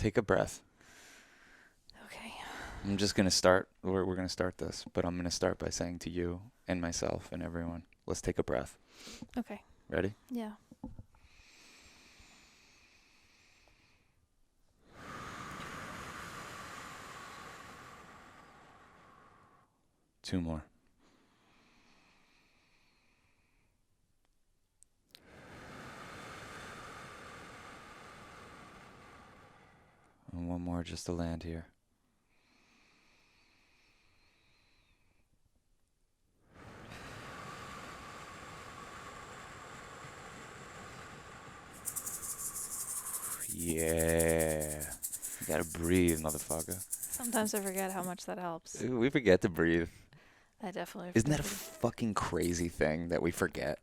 take a breath. Okay. I'm just going to start. We're going to start this, but I'm going to start by saying to you and myself and everyone, let's take a breath. Okay. Ready? Yeah. Two more. And one more just to land here. Yeah. You gotta breathe, motherfucker. Sometimes I forget how much that helps. Ooh, we forget to breathe. I definitely Isn't forget that a to. fucking crazy thing that we forget?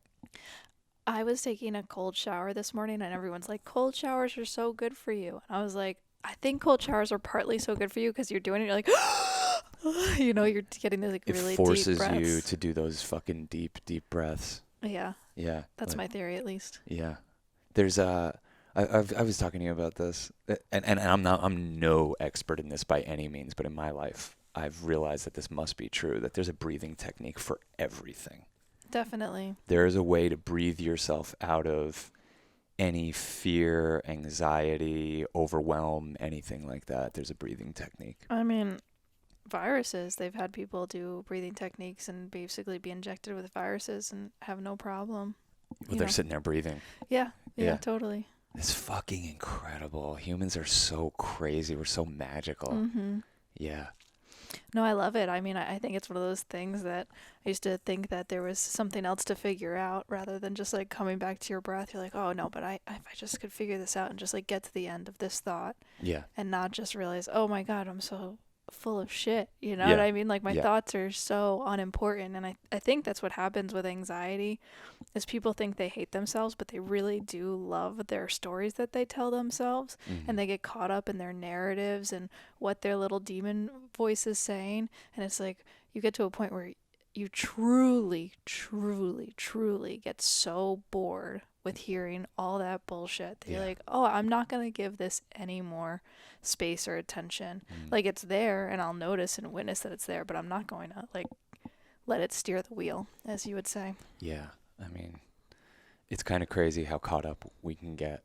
I was taking a cold shower this morning and everyone's like, cold showers are so good for you. And I was like, I think cold showers are partly so good for you because you're doing it. You're like, you're getting these like It really deep forces you breaths. to do those fucking deep, deep breaths. Yeah, Yeah. that's my theory at least. Yeah. There's I was talking to you about this, and I'm no expert in this by any means, but in my life, I've realized that this must be true, that there's a breathing technique for everything. Definitely. There is a way to breathe yourself out of any fear, anxiety, overwhelm, anything like that. There's a breathing technique. I mean, viruses, they've had people do breathing techniques and basically be injected with viruses and have no problem. Well, they're sitting there breathing. Yeah, Yeah. totally. It's fucking incredible. Humans are so crazy. We're so magical. Mm-hmm. Yeah. No, I love it. I mean, I think it's one of those things that I used to think that there was something else to figure out rather than just like coming back to your breath. You're like, oh no, but if I just could figure this out and just like get to the end of this thought Yeah. and not just realize, oh my God, I'm so full of shit. You know what Yeah. I mean? Like my Yeah. thoughts are so unimportant. And I think that's what happens with anxiety is people think they hate themselves, but they really do love their stories that they tell themselves. Mm-hmm. And they get caught up in their narratives and what their little demon voice is saying. And it's like you get to a point where you truly, truly, truly get so bored with hearing all that bullshit that you're like, oh, I'm not going to give this any more space or attention. Like it's there and I'll notice and witness that it's there, but I'm not going to like let it steer the wheel, as you would say. Yeah. I mean, it's kind of crazy how caught up we can get.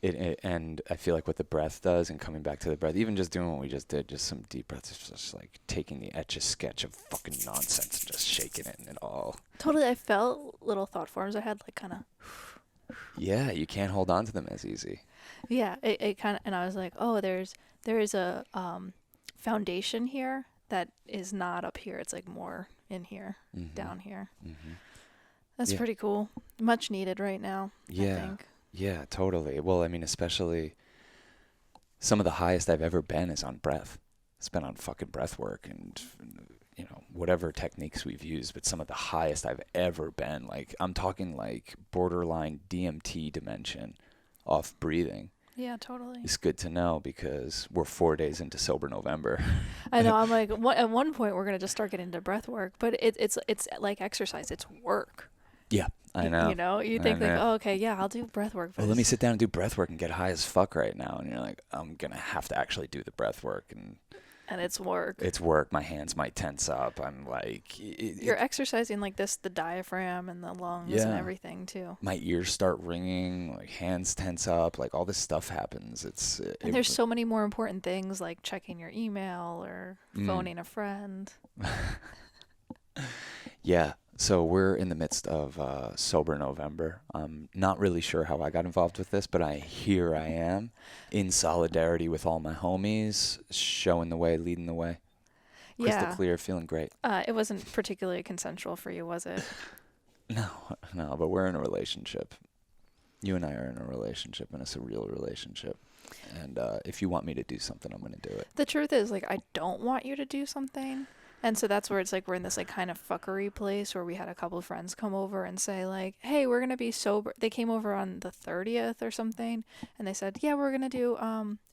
And I feel like what the breath does and coming back to the breath, even just doing what we just did, just some deep breaths, it's just like taking the etch-a-sketch of fucking nonsense and just shaking it and it all. Totally. I felt little thought forms I had like kind of. Yeah, you can't hold on to them as easy. Yeah, it kind of, and I was like, oh, there is a foundation here that is not up here. It's like more in here, down here. Mm-hmm. That's pretty cool. Much needed right now, I think. Yeah, totally. Well, I mean, especially some of the highest I've ever been is on breath. It's been on fucking breath work and, whatever techniques we've used, but some of the highest I've ever been, like, I'm talking like borderline DMT dimension off breathing. Yeah, totally. It's good to know because we're 4 days into Sober November. I know. I'm like, at one point we're gonna just start getting into breath work, but it's like exercise. It's work. Yeah, I know. You think like, oh, okay, yeah, I'll do breath work. Well, let me sit down and do breath work and get high as fuck right now. And you're like, I'm going to have to actually do the breath work. And it's work. It's work. My hands might tense up. I'm like... You're exercising like this, the diaphragm and the lungs and everything too. My ears start ringing, like hands tense up, like all this stuff happens. And there's so many more important things like checking your email or phoning a friend. Yeah. So we're in the midst of Sober November. I'm not really sure how I got involved with this, but here I am in solidarity with all my homies, showing the way, leading the way. Crystal clear, feeling great. It wasn't particularly consensual for you, was it? No, but we're in a relationship. You and I are in a relationship, and it's a real relationship. And if you want me to do something, I'm going to do it. The truth is, like, I don't want you to do something. And so that's where it's like we're in this like kind of fuckery place where we had a couple of friends come over and say like, hey, we're going to be sober. They came over on the 30th or something. And they said, yeah, we're going to do,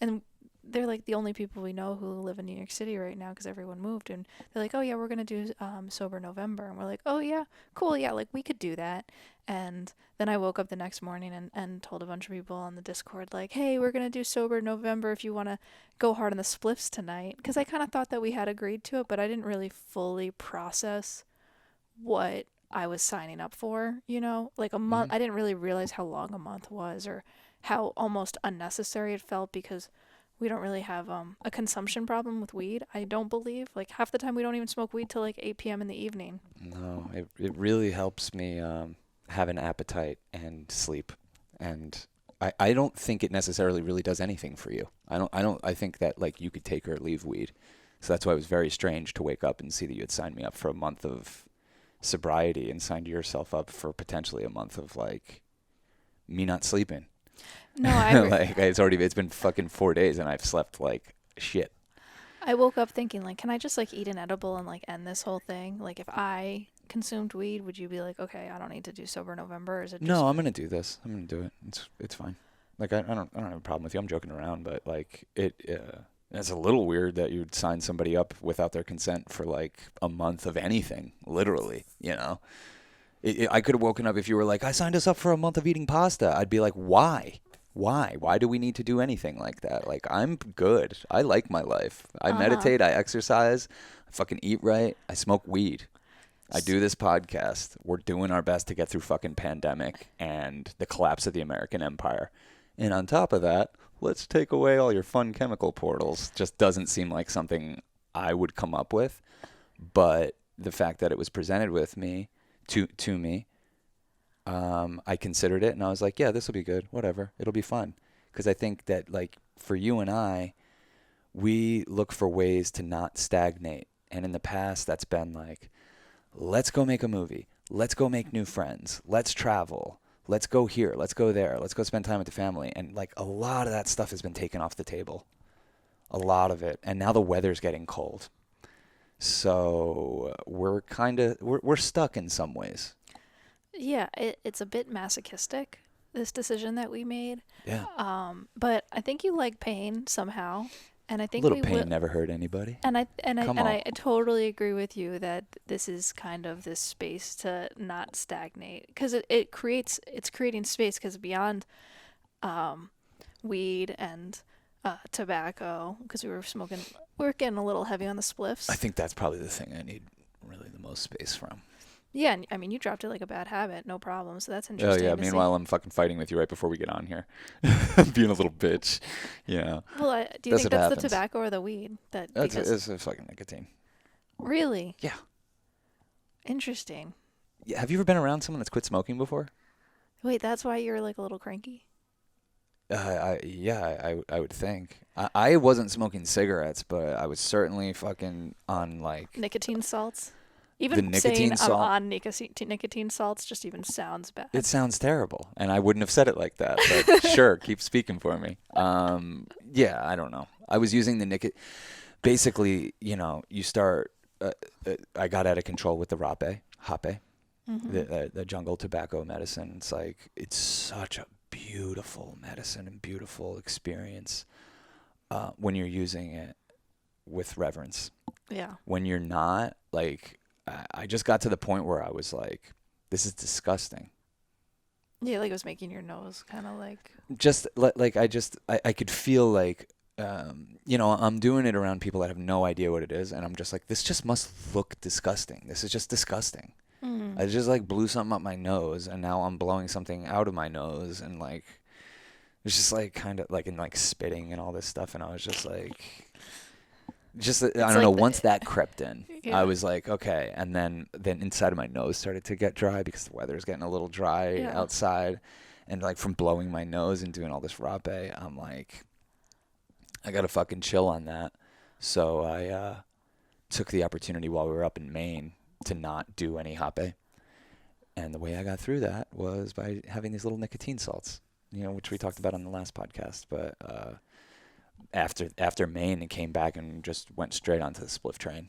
and they're like the only people we know who live in New York City right now because everyone moved, and they're like, oh yeah, we're gonna do sober November, and we're like, oh yeah, cool, yeah, like we could do that. And then I woke up the next morning and told a bunch of people on the Discord like, hey, we're gonna do sober November if you want to go hard on the spliffs tonight, because I kind of thought that we had agreed to it, but I didn't really fully process what I was signing up for, you know? Like a month, Mhm. I didn't really realize how long a month was or how almost unnecessary it felt because we don't really have a consumption problem with weed, I don't believe. Like half the time we don't even smoke weed till like 8 p.m. in the evening. No, it really helps me have an appetite and sleep. And I don't think it necessarily really does anything for you. I think that like you could take or leave weed. So that's why it was very strange to wake up and see that you had signed me up for a month of sobriety and signed yourself up for potentially a month of like me not sleeping. No, Like it's been fucking 4 days and I've slept like shit. I woke up thinking like, can I just like eat an edible and like end this whole thing? Like if I consumed weed, would you be like, okay, I don't need to do sober November? Or is it just No, I'm gonna do this. I'm gonna do it. It's fine. Like I don't have a problem with you. I'm joking around, but like it's a little weird that you'd sign somebody up without their consent for like a month of anything, literally. You know, I could have woken up if you were like, I signed us up for a month of eating pasta. I'd be like, why? Why? Why do we need to do anything like that? Like I'm good. I like my life. I uh-huh. meditate. I exercise. I fucking eat right. I smoke weed. I S- do this podcast. We're doing our best to get through fucking pandemic and the collapse of the American empire. And on top of that, let's take away all your fun chemical portals. Just doesn't seem like something I would come up with. But the fact that it was presented with me to me, I considered it and I was like, yeah, this will be good. Whatever, it'll be fun. Because I think that like for you and I, we look for ways to not stagnate. And in the past, that's been like, let's go make a movie. Let's go make new friends. Let's travel. Let's go here. Let's go there. Let's go spend time with the family. And like a lot of that stuff has been taken off the table. A lot of it. And now the weather's getting cold. So we're stuck in some ways. yeah, it's a bit masochistic, this decision that we made. Yeah. But I think you like pain somehow, and I A think little we will. pain never hurt anybody. And Come on. I totally agree with you that this is kind of this space to not stagnate because it's creating space because beyond um, weed and tobacco because we were getting a little heavy on the I spliffs. think that's probably the thing I need really the most space from. Yeah, and I mean you dropped it like a bad habit, no problem. So that's Oh yeah. interesting to see. Meanwhile, I'm fucking fighting with you right before we get on here, being a little bitch. Yeah. Well, do you That's think what that's the happens. tobacco or the weed that That's because it's a fucking nicotine. really Yeah. interesting? Yeah. Have you ever been around someone that's quit smoking before? Wait, that's why you're like a little cranky? I would think. I wasn't smoking cigarettes, but I was certainly fucking on like Nicotine salts. the Even saying nicotine I'm salt. on nicotine salts just even sounds It bad. sounds terrible, and I wouldn't have said it like that. But sure, keep speaking for me. Yeah, I don't know. I was using the nicotine. Basically, you know, you start. I got out of control with the hape, Hmm. the jungle tobacco medicine. It's like it's such a beautiful medicine and beautiful experience when you're using it with reverence. Yeah. When you're not, like, I just got to the point where I was like, this is disgusting. Yeah, like it was making your nose kind of like. Just like I could feel like you know, I'm doing it around people that have no idea what it is, and I'm just like, this just must look disgusting. This is just disgusting. Mm. I just like blew something up my nose, and now I'm blowing something out of my nose, and like it's just like kind of like in like spitting and all this stuff, and I was just like, just I It's don't know. like Once the that crept in, I yeah was like, okay, and then inside of my nose started to get dry because the weather's getting a little dry yeah. outside, and like from blowing my nose and doing all this rape, I'm like, I got to fucking chill on that. So I took the opportunity while we were up in Maine to not do any hape. And the way I got through that was by having these little nicotine salts, you know, which we talked about on the last podcast. But after Maine, it came back and just went straight onto the spliff train.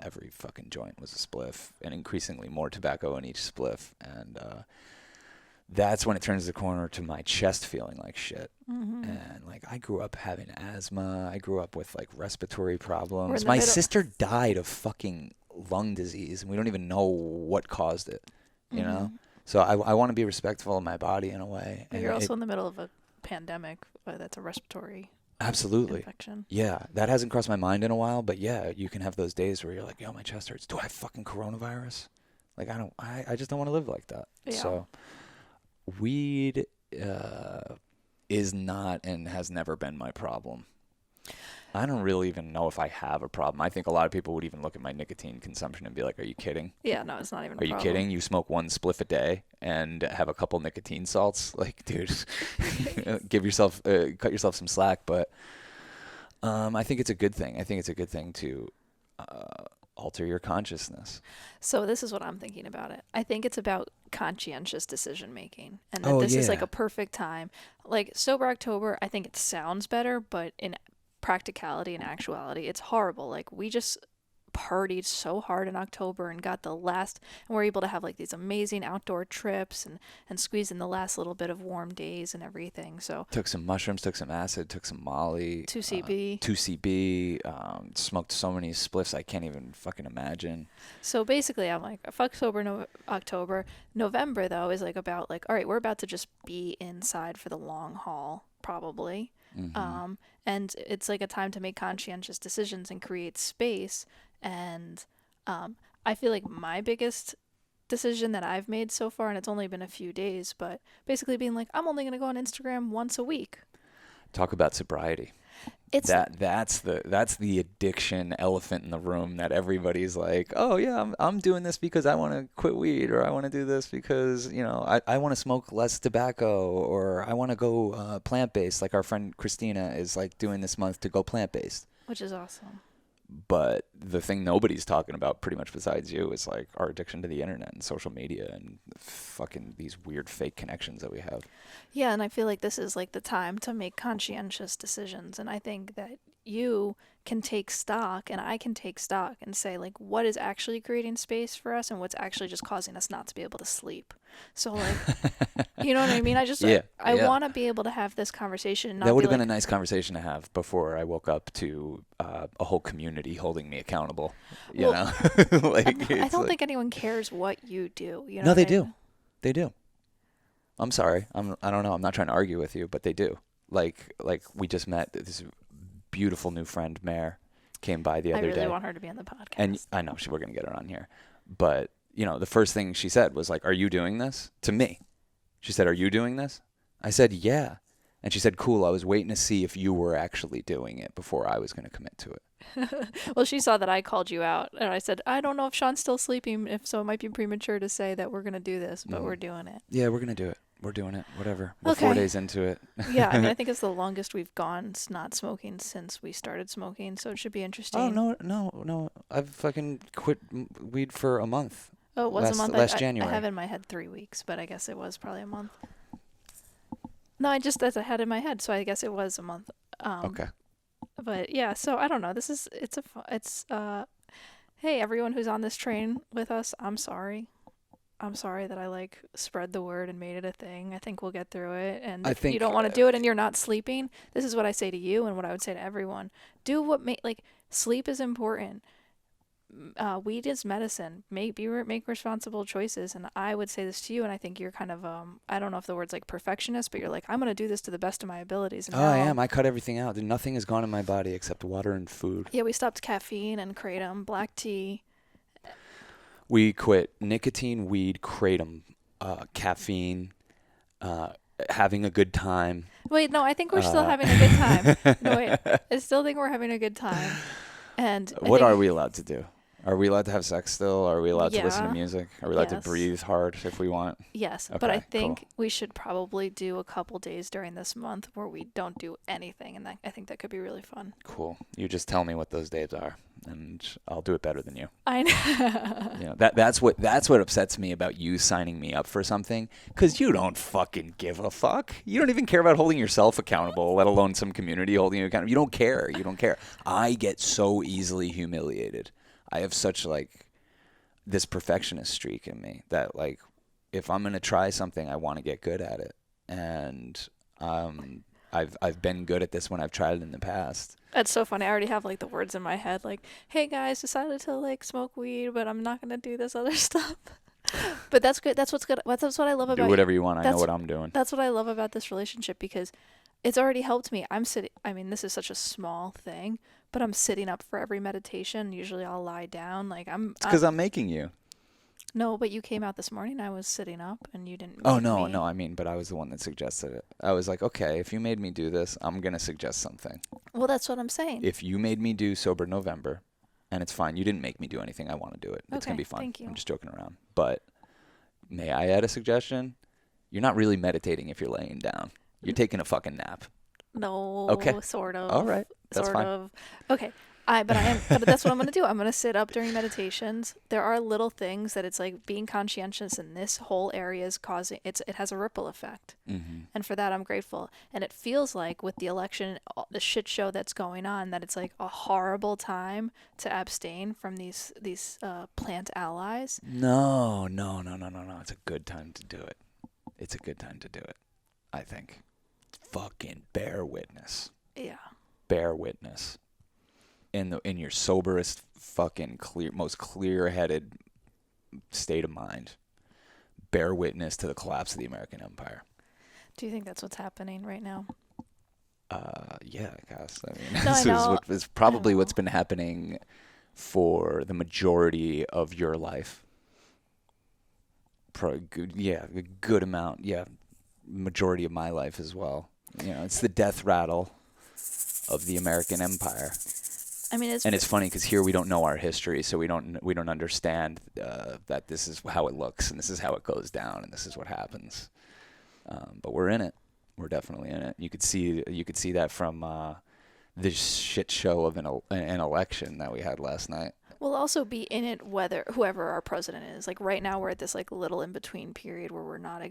Every fucking joint was a spliff, and increasingly more tobacco in each spliff. And that's when it turns the corner to my chest feeling like shit. Mm-hmm. And like I grew up having asthma. I grew up with like respiratory We're in problems. the My middle. sister died of fucking lung disease, and we don't even know what caused it. You know, Mm-hmm. so I want to be respectful of my body in a way. But And you're also in the middle of a pandemic. That's a respiratory absolutely, infection. yeah, that hasn't crossed my mind in a while. But yeah, you can have those days where you're like, yo, my chest hurts. Do I have fucking coronavirus? Like I just don't want to live like that. Yeah. So weed is not and has never been my problem. I don't really even know if I have a problem. I think a lot of people would even look at my nicotine consumption and be like, are you kidding? Yeah, no, it's not even a Are you problem. kidding? You smoke one spliff a day and have a couple nicotine salts? Like, dude, cut yourself some slack. But I think it's a good thing. I think it's a good thing to alter your consciousness. So this is what I'm thinking about it. I think it's about conscientious decision making, and that Oh, this is like yeah. a perfect time. Like Sober October, I think it sounds better, but in practicality and actuality, it's horrible. Like we just partied so hard in October and got the last, and we're able to have like these amazing outdoor trips and squeeze in the last little bit of warm days and everything. So Took some mushrooms, took some acid, took some Molly. 2CB. 2CB. Smoked so many spliffs I can't even fucking imagine. So basically, I'm like, fuck sober October. November, though, is like about like, all right, we're about to just be inside for the long haul, probably. Mm-hmm. And it's like a time to make conscientious decisions and create space. And I feel like my biggest decision that I've made so far, and it's only been a few days, but basically being like, I'm only going to go on Instagram once a week. Talk about sobriety. It's That's the addiction elephant in the room that everybody's like, oh yeah, I'm doing this because I want to quit weed, or I want to do this because I want to smoke less tobacco, or I want to go plant based. Like our friend Christina is like doing this month to go plant based. which is awesome. But the thing nobody's talking about, pretty much besides you, is like our addiction to the internet and social media and fucking these weird fake connections that we have. Yeah, and I feel like this is like the time to make conscientious decisions. And I think that you can take stock and I can take stock and say, like, what is actually creating space for us and what's actually just causing us not to be able to sleep. So, like, you know what I mean? Yeah, I yeah. want to be able to have this conversation and not That would be have been like, a nice conversation to have before I woke up to a whole community holding me accountable. You Well, know, like I it's don't like, think anyone cares what you do. You know no, what they I do. mean? They do. I'm sorry. I don't know. I'm not trying to argue with you, but they do. Like we just met this beautiful new friend, Mare, came by the I other really day. want her to be on the podcast. And I know we're going to get her on here. But, the first thing she said was like, are you doing this? To me. She said, are you doing this? I said, yeah. And she said, cool, I was waiting to see if you were actually doing it before I was going to commit to it. Well, she saw that I called you out, and I said, I don't know if Sean's still sleeping, if so, it might be premature to say that we're going to do this, but we're doing it. Yeah, we're going to do it. We're doing it. Whatever. We're 4 Okay. days into it. Yeah, I mean, I think it's the longest we've gone not smoking since we started smoking, so it should be interesting. Oh, no. I've fucking quit weed for a month. Oh, it was a month? Last I January. have in my head 3 weeks, but I guess it was probably a month. No, that's I had in my head, so I guess it was a month. Okay. But yeah, so I don't know. Hey, everyone who's on this train with us, I'm sorry. I'm sorry that I like spread the word and made it a thing. I think we'll get through it. And I if you think, don't want to do it and you're not sleeping, this is what I say to you and what I would say to everyone. Do what sleep is important. Weed is medicine. Make responsible choices. And I would say this to you, and I think you're kind of I don't know if the word's like perfectionist, but you're like, I'm gonna do this to the best of my abilities. And I am. I cut everything out. Nothing has gone in my body except water and food. Yeah, we stopped caffeine and kratom, black tea. We quit nicotine, weed, kratom, caffeine, having a good time. Wait, no, I think we're still having a good time. No, wait, I still think we're having a good time. And What are we allowed to do? Are we allowed to have sex still? Are we allowed to listen to Yeah. music? Are we allowed to Yes. breathe hard if we want? Yes, but I Okay, think cool. we should probably do a couple days during this month where we don't do anything, and I think that could be really fun. Cool. You just tell me what those days are, and I'll do it better than you. I know. That's what upsets me about you signing me up for something, because you don't fucking give a fuck. You don't even care about holding yourself accountable, let alone some community holding you accountable. You don't care. You don't care. I get so easily humiliated. I have such this perfectionist streak in me that if I'm gonna try something, I want to get good at it, and I've been good at this when I've tried it in the past. That's so funny. I already have like the words in my head, like, "Hey guys, decided to like smoke weed, but I'm not gonna do this other stuff." But that's good. That's what's good. That's what I love Do about whatever you want. I know That's what I'm doing. that's what I love about this relationship because it's already helped me. I'm sitting. I mean, this is such a small thing, but I'm sitting up for every meditation. Usually, I'll lie down. Like It's because I'm making you. No, but you came out this morning. I was sitting up, and you didn't. Oh Make no, me. no. I mean, but I was the one that suggested it. I was like, okay, if you made me do this, I'm gonna suggest something. Well, that's what I'm saying. If you made me do sober November, and it's fine. You didn't make me do anything. I want to do it. It's gonna Okay, be fun. thank you. I'm just joking around. But may I add a suggestion? You're not really meditating if you're laying down. You're taking a fucking nap. No, Okay. sort of. All right. That's sort fine. of. Okay. But I am. But that's what I'm gonna do. I'm gonna sit up during meditations. There are little things that it's like being conscientious in this whole area is causing. It has a ripple effect, and for that I'm grateful. And it feels like with the election, the shit show that's going on, that it's like a horrible time to abstain from these plant allies. No. It's a good time to do it. It's a good time to do it. I think. Fucking bear witness. Yeah. Bear witness. In your soberest, fucking most clear-headed state of mind, bear witness to the collapse of the American empire. Do you think that's what's happening right now? Yeah, I guess. I mean, No, I know. is probably I know. what's been happening for the majority of your life. A good amount. Yeah, majority of my life as well. It's the death rattle of the American empire. I mean, And it's funny because here we don't know our history, so we don't understand that this is how it looks and this is how it goes down and this is what happens. But we're in it. We're definitely in it. You could see that from this shit show of an election that we had last night. We'll also be in it whoever our president is. Like right now, we're at this like little in between period where we're not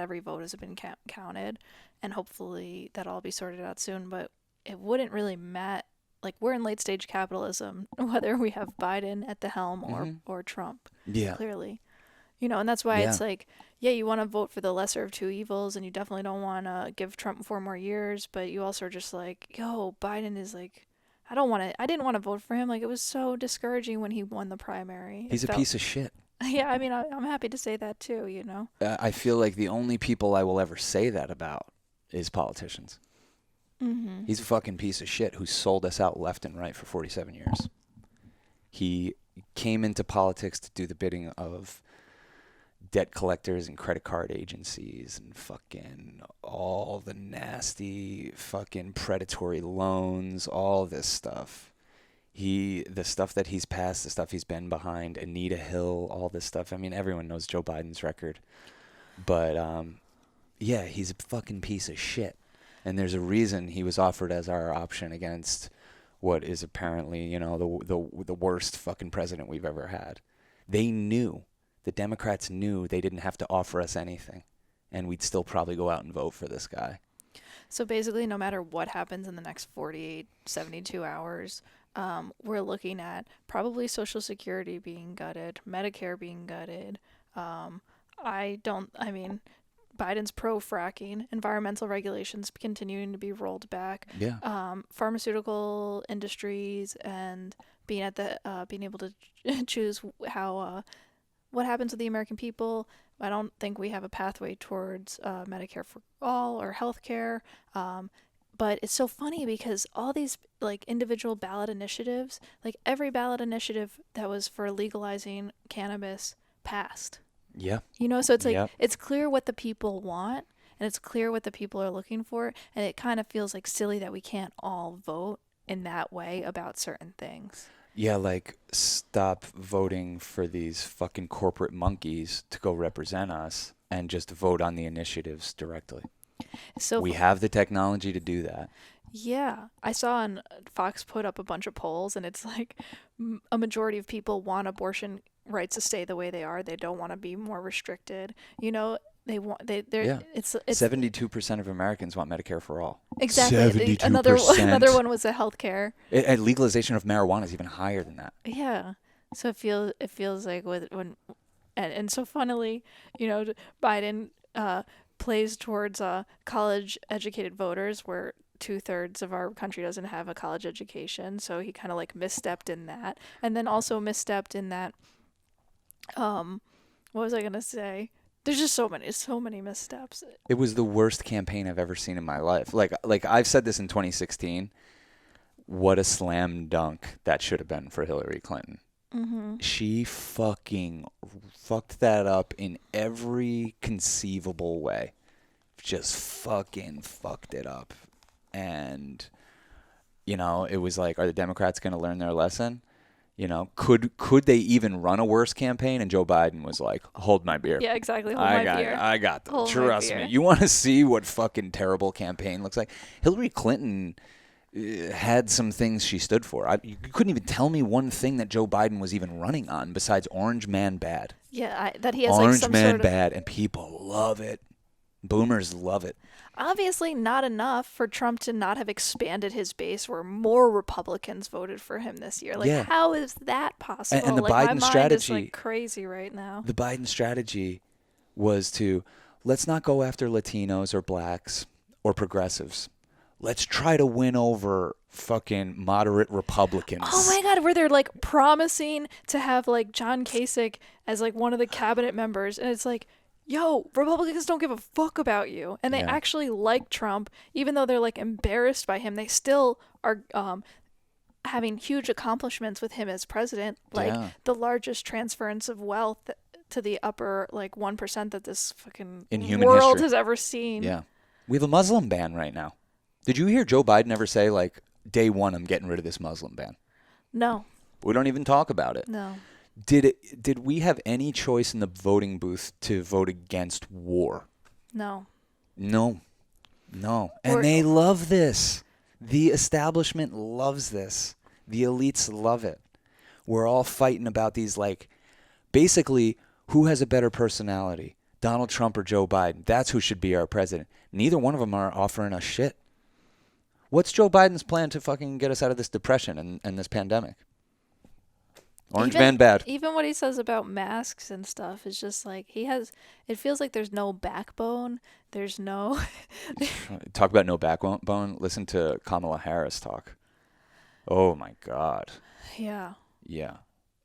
every vote has been counted, and hopefully that'll all be sorted out soon. But it wouldn't really matter. Like we're in late stage capitalism, whether we have Biden at the helm or Trump. Yeah. Clearly, and that's why it's like, yeah, you want to vote for the lesser of two evils, and you definitely don't want to give Trump 4 more years, but you also are just like, yo, Biden is like, I didn't want to vote for him. Like it was so discouraging when he won the primary. He's a piece of shit. Yeah, I mean, I'm happy to say that too. I feel like the only people I will ever say that about is politicians. Mm-hmm. He's a fucking piece of shit who sold us out left and right for 47 years. He came into politics to do the bidding of debt collectors and credit card agencies and fucking all the nasty fucking predatory loans, all this stuff. The stuff that he's passed, the stuff he's been behind, Anita Hill, all this stuff. I mean, everyone knows Joe Biden's record. But, yeah, he's a fucking piece of shit. And there's a reason he was offered as our option against what is apparently, the worst fucking president we've ever had. The Democrats knew they didn't have to offer us anything, and we'd still probably go out and vote for this guy. So basically, no matter what happens in the next 48, 72 hours, we're looking at probably Social Security being gutted, Medicare being gutted. Biden's pro-fracking, environmental regulations continuing to be rolled back. Yeah. Pharmaceutical industries and being able to choose how what happens with the American people. I don't think we have a pathway towards Medicare for all or healthcare. But it's so funny because all these like individual ballot initiatives, like every ballot initiative that was for legalizing cannabis passed. Yeah. So it's like, Yep. It's clear what the people want and it's clear what the people are looking for. And it kind of feels like silly that we can't all vote in that way about certain things. Yeah, like stop voting for these fucking corporate monkeys to go represent us and just vote on the initiatives directly. So we have the technology to do that. Yeah. I saw on Fox put up a bunch of polls and it's like a majority of people want abortion rights to stay the way they are. They don't want to be more restricted. It's 72% of Americans want Medicare for all. Exactly. 72%. Another one was a healthcare. And legalization of marijuana is even higher than that. Yeah. So it feels like when And so funnily, Biden plays towards college educated voters, where 2/3 of our country doesn't have a college education. So he kind of like misstepped in that, and then also misstepped in that. What was I gonna say? There's just so many missteps. It was the worst campaign I've ever seen in my life. Like I've said this in 2016. What a slam dunk that should have been for Hillary Clinton. Mm-hmm. She fucking fucked that up in every conceivable way. Just fucking fucked it up. And, it was like, are the Democrats going to learn their lesson? Could they even run a worse campaign? And Joe Biden was like, hold my beer. Yeah, exactly. Hold my beer. I got them. Hold my Trust beer. me. You want to see what fucking terrible campaign looks like? Hillary Clinton had some things she stood for. You couldn't even tell me one thing that Joe Biden was even running on besides Orange Man Bad. Yeah, that he has Orange like some Man sort of... Bad, and people love it. Boomers love it. Obviously not enough for Trump to not have expanded his base where more Republicans voted for him this year. Like, Yeah. how is that possible? And the like, Biden my mind strategy is like crazy right now. The Biden strategy was to, let's not go after Latinos or blacks or progressives. Let's try to win over fucking moderate Republicans. Oh my God, where they're like promising to have like John Kasich as like one of the cabinet members, and it's like, yo, Republicans don't give a fuck about you, and they actually like Trump, even though they're like embarrassed by him. They still are having huge accomplishments with him as president, like the largest transference of wealth to the upper like 1% that this fucking in human world history has ever seen. Yeah, we have a Muslim ban right now. Did you hear Joe Biden ever say like, day one, I'm getting rid of this Muslim ban? No. We don't even talk about it. No. Did we have any choice in the voting booth to vote against war? No. No. And they love this. The establishment loves this. The elites love it. We're all fighting about these, like, basically, who has a better personality, Donald Trump or Joe Biden? That's who should be our president. Neither one of them are offering us shit. What's Joe Biden's plan to fucking get us out of this depression and this pandemic? Orange Man Bad. Even what he says about masks and stuff is just like, it feels like there's no backbone. There's no... Talk about no backbone. Listen to Kamala Harris talk. Oh my God. Yeah. Yeah.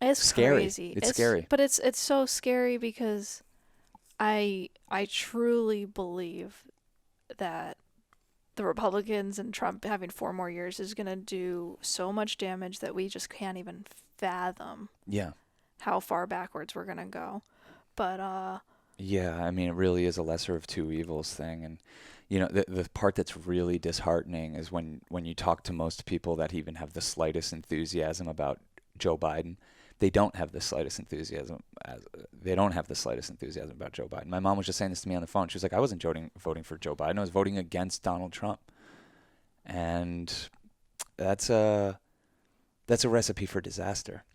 It's scary. Crazy. It's scary. But it's so scary because I truly believe that the Republicans and Trump having 4 more years is going to do so much damage that we just can't even fathom how far backwards we're going to go. But yeah, I mean, it really is a lesser of two evils thing. And the part that's really disheartening is when you talk to most people that even have the slightest enthusiasm about Joe Biden. They don't have the slightest enthusiasm. They don't have the slightest enthusiasm about Joe Biden. My mom was just saying this to me on the phone. She was like, I wasn't voting for Joe Biden. I was voting against Donald Trump. And that's a recipe for disaster.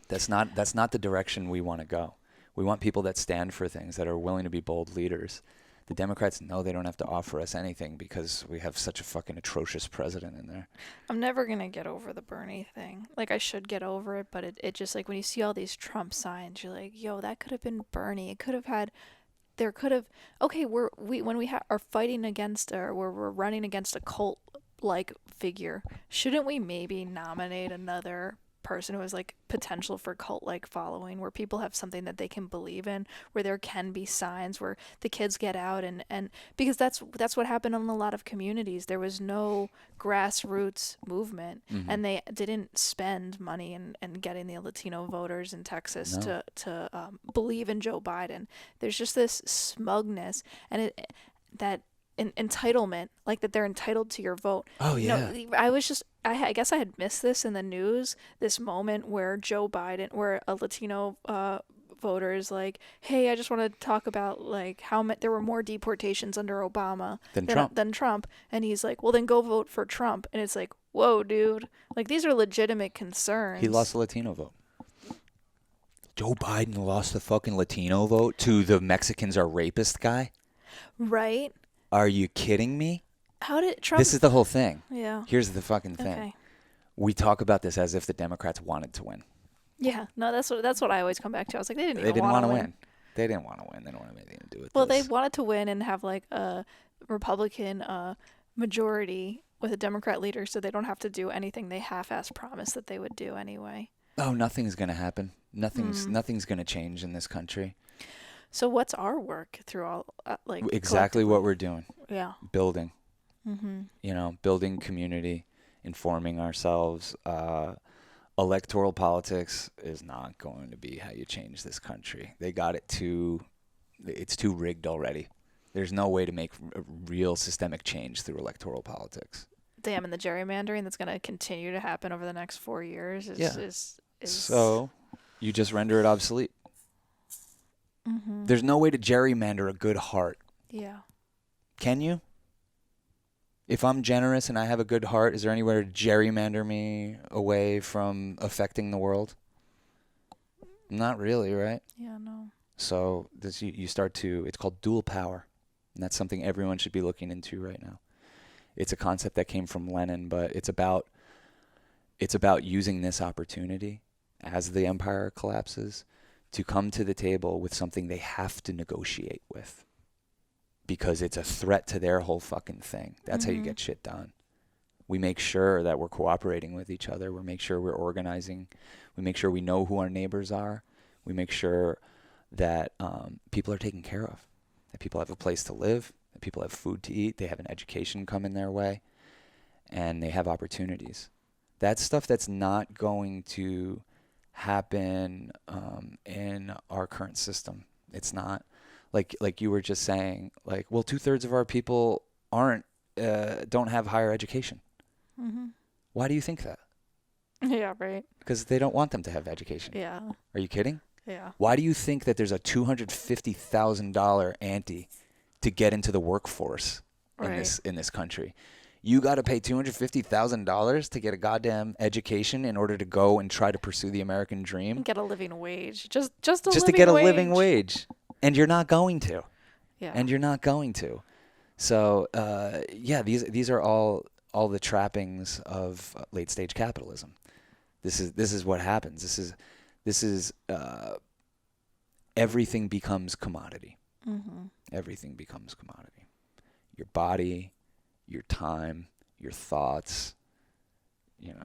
That's not the direction we want to go. We want people that stand for things, that are willing to be bold leaders. The Democrats know they don't have to offer us anything because we have such a fucking atrocious president in there. I'm never going to get over the Bernie thing. Like, I should get over it, but it just, like, when you see all these Trump signs, you're like, yo, that could have been Bernie. It could have had... There could have... Okay, when we are fighting against, or we're running against a cult-like figure, shouldn't we maybe nominate another person who has like potential for cult-like following, where people have something that they can believe in, where there can be signs, where the kids get out and because that's what happened in a lot of communities. There was no grassroots movement, and they didn't spend money in getting the Latino voters in Texas to believe in Joe Biden. There's just this smugness and entitlement, like that they're entitled to your vote. Oh yeah. I guess I had missed this in the news, this moment where Joe Biden, where a Latino voter is like, hey, I just want to talk about like how there were more deportations under Obama than Trump. And he's like, well, then go vote for Trump. And it's like, whoa, dude. Like, these are legitimate concerns. He lost the Latino vote. Joe Biden lost the fucking Latino vote to the Mexicans are rapist guy? Right? Are you kidding me? How did Trump... This is the whole thing. Yeah. Here's the fucking thing. Okay. We talk about this as if the Democrats wanted to win. Yeah, no, that's what I always come back to. I was like, they didn't They even didn't want want to to win. win. They didn't want to win. They don't want anything to do with Well, they this. wanted to win and have like a Republican majority with a Democrat leader, so they don't have to do anything they half-ass promised that they would do anyway. Oh, nothing's going to happen. Nothing's Mm. nothing's going to change in this country. So what's our work through all like Exactly what collectively? we're doing. Yeah. Building, Mhm. building community, informing ourselves. Electoral politics is not going to be how you change this country. They got it it's too rigged already. There's no way to make a real systemic change through electoral politics. Damn, and the gerrymandering that's going to continue to happen over the next 4 years Yeah. is. So you just render it obsolete. Mhm. There's no way to gerrymander a good heart. Yeah. Can you? If I'm generous and I have a good heart, is there anywhere to gerrymander me away from affecting the world? Not really, right? Yeah. No. So you start to, it's called dual power. And that's something everyone should be looking into right now. It's a concept that came from Lenin, but it's about using this opportunity as the empire collapses to come to the table with something they have to negotiate with. Because it's a threat to their whole fucking thing. That's how you get shit done. We make sure that we're cooperating with each other. We make sure we're organizing. We make sure we know who our neighbors are. We make sure that people are taken care of, that people have a place to live, that people have food to eat, they have an education coming their way, and they have opportunities. That's stuff that's not going to happen in our current system. It's not. Like you were just saying, like, well, 2/3 of our people don't have higher education. Mhm. Why do you think that? Yeah. Right. Because they don't want them to have education. Yeah. Are you kidding? Yeah. Why do you think that there's a $250,000 ante to get into the workforce in Right. this country? You got to pay $250,000 to get a goddamn education in order to go and try to pursue the American dream, Get a living wage. Just a just to living get a wage. living wage, and you're not going to. Yeah. And you're not going to. So yeah, these are all the trappings of late stage capitalism. This is what happens. This is everything becomes commodity. Mhm. Everything becomes commodity. Your body, your time, your thoughts, your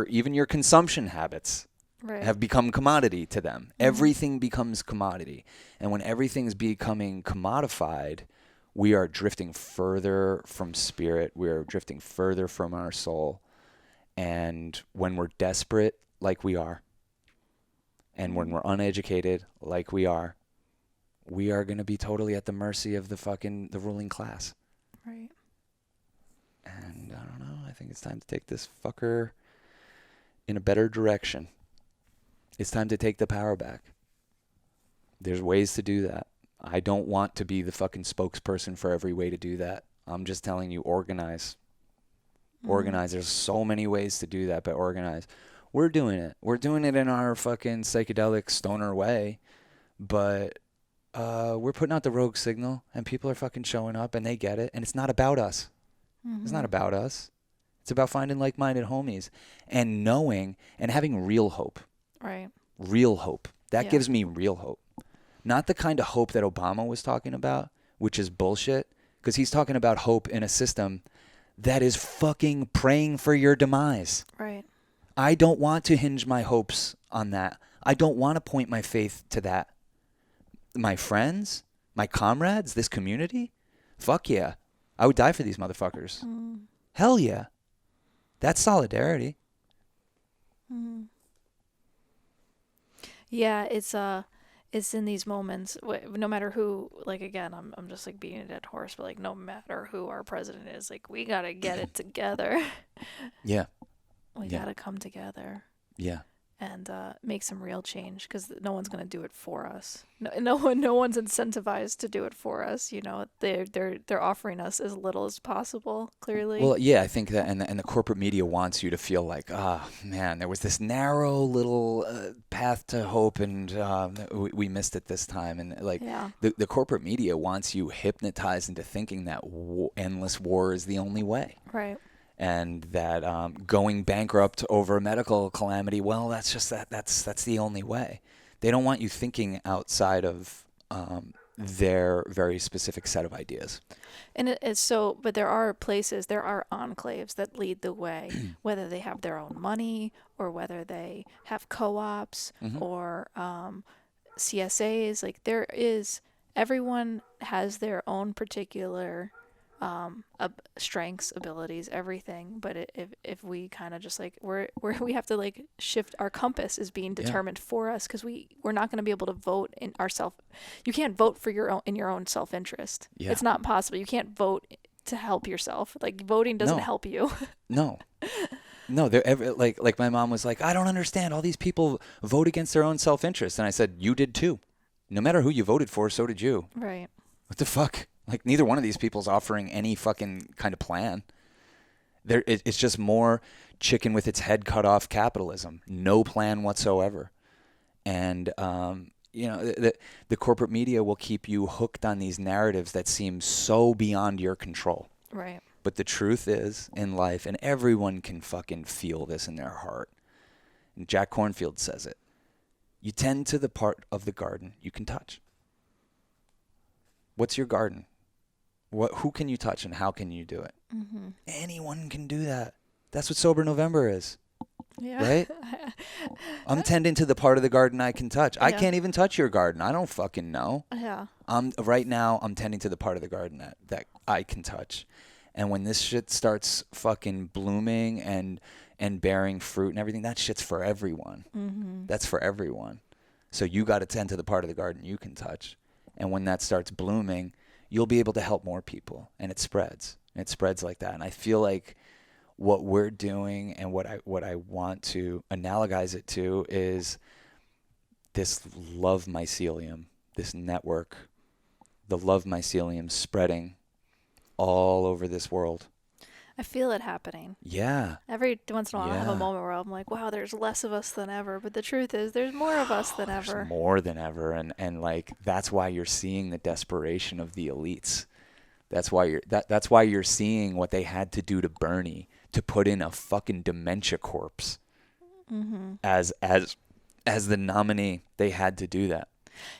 even your consumption habits Right. have become commodity to them. Everything becomes commodity. And when everything's becoming commodified, we are drifting further from spirit. We are drifting further from our soul. And when we're desperate, like we are, and when we're uneducated, like we are going to be totally at the mercy of the ruling class. Right. And I don't know. I think it's time to take this fucker in a better direction. It's time to take the power back. There's ways to do that. I don't want to be the fucking spokesperson for every way to do that. I'm just telling you, organize. Organize. There's so many ways to do that, but organize. We're doing it. We're doing it in our fucking psychedelic stoner way, but we're putting out the rogue signal, and people are fucking showing up, and they get it, and it's not about us. It's not about us. It's about finding like-minded homies and knowing and having real hope. Right. Real hope. That Yeah. gives me real hope. Not the kind of hope that Obama was talking about, which is bullshit, because he's talking about hope in a system that is fucking praying for your demise. Right. I don't want to hinge my hopes on that. I don't want to point my faith to that. My friends, my comrades, this community, fuck yeah. I would die for these motherfuckers. Hell yeah. That's solidarity. Yeah, it's in these moments, no matter who, like, again, I'm just like beating a dead horse, but like no matter who our president is, like, we gotta get it together. Yeah. We Yeah. gotta come together Yeah. and make some real change, because no one's gonna do it for us. No one's incentivized to do it for us. They're offering us as little as possible. Clearly. Well, yeah, I think that, and the corporate media wants you to feel like, man, there was this narrow little path to hope, and we missed it this time. And like, Yeah. the corporate media wants you hypnotized into thinking that endless war is the only way. Right. and that going bankrupt over a medical calamity, well, that's just that's the only way. They don't want you thinking outside of their very specific set of ideas. And it is so, but there are places, there are enclaves that lead the way, whether they have their own money or whether they have co-ops or CSAs. Like there is, everyone has their own particular strengths, abilities, everything. But if we kind of just like we have to like shift our compass is being determined for us because we're not going to be able to vote in ourself. You can't vote for your own in your own self interest. Yeah. It's not possible. You can't vote to help yourself. Like voting doesn't help you. No. No, like my mom was like, I don't understand. All these people vote against their own self-interest. And I said, you did too. No matter who you voted for, so did you. Right. What the fuck? Like neither one of these people's offering any fucking kind of plan. It's just more chicken with its head cut off capitalism. No plan whatsoever. And the corporate media will keep you hooked on these narratives that seem so beyond your control. Right. But the truth is, in life, and everyone can fucking feel this in their heart, and Jack Kornfield says it, you tend to the part of the garden you can touch. What's your garden? Who can you touch and how can you do it? Mm-hmm. Anyone can do that. That's what Sober November is. Yeah. Right? I'm tending to the part of the garden I can touch. Yeah. I can't even touch your garden. I don't fucking know. Yeah. Right now, I'm tending to the part of the garden that I can touch. And when this shit starts fucking blooming and bearing fruit and everything, that shit's for everyone. Mm-hmm. That's for everyone. So you got to tend to the part of the garden you can touch. And when that starts blooming, you'll be able to help more people. And it spreads. And it spreads like that. And I feel like what we're doing and what I want to analogize it to is this love mycelium, this network, the love mycelium spreading all over this world. I feel it happening. Yeah. Every once in a while I have a moment where I'm like, wow, there's less of us than ever. But the truth is there's more of us than ever. There's more than ever. And like that's why you're seeing the desperation of the elites. That's why you're seeing what they had to do to Bernie to put in a fucking dementia corpse as the nominee. They had to do that.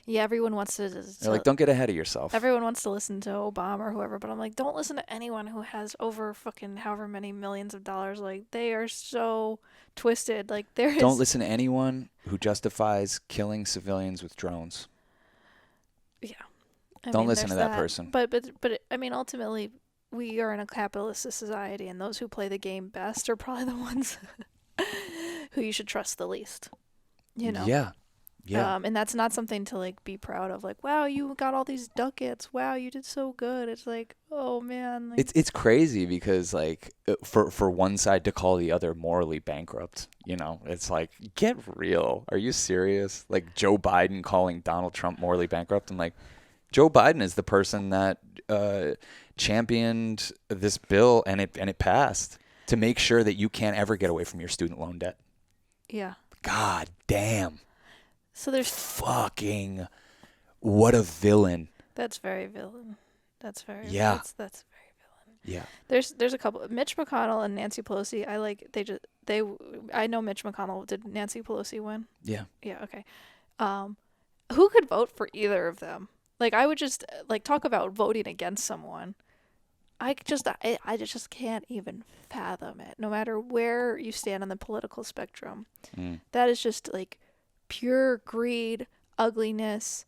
Yeah, everyone wants to They're like, don't get ahead of yourself. Everyone wants to listen to Obama or whoever, but I'm like, don't listen to anyone who has over fucking however many millions of dollars. Like, they are so twisted. Like, Don't listen to anyone who justifies killing civilians with drones. Yeah. Don't listen to that person. But I mean, ultimately, we are in a capitalist society, and those who play the game best are probably the ones who you should trust the least. You know? Yeah. Yeah. And that's not something to like be proud of. Like, wow, you got all these ducats. Wow, you did so good. It's like, oh man. Like, it's crazy because like for one side to call the other morally bankrupt, you know, it's like, get real. Are you serious? Like Joe Biden calling Donald Trump morally bankrupt. I'm like, Joe Biden is the person that championed this bill and it passed to make sure that you can't ever get away from your student loan debt. Yeah. God damn. So there's fucking what a villain. That's very villain. That's very very villain. Yeah. There's a couple. Mitch McConnell and Nancy Pelosi. I know Mitch McConnell. Did Nancy Pelosi win? Yeah. Yeah. Okay. Who could vote for either of them? Like I would just like talk about voting against someone. I just can't even fathom it. No matter where you stand on the political spectrum, that is just like pure greed, ugliness,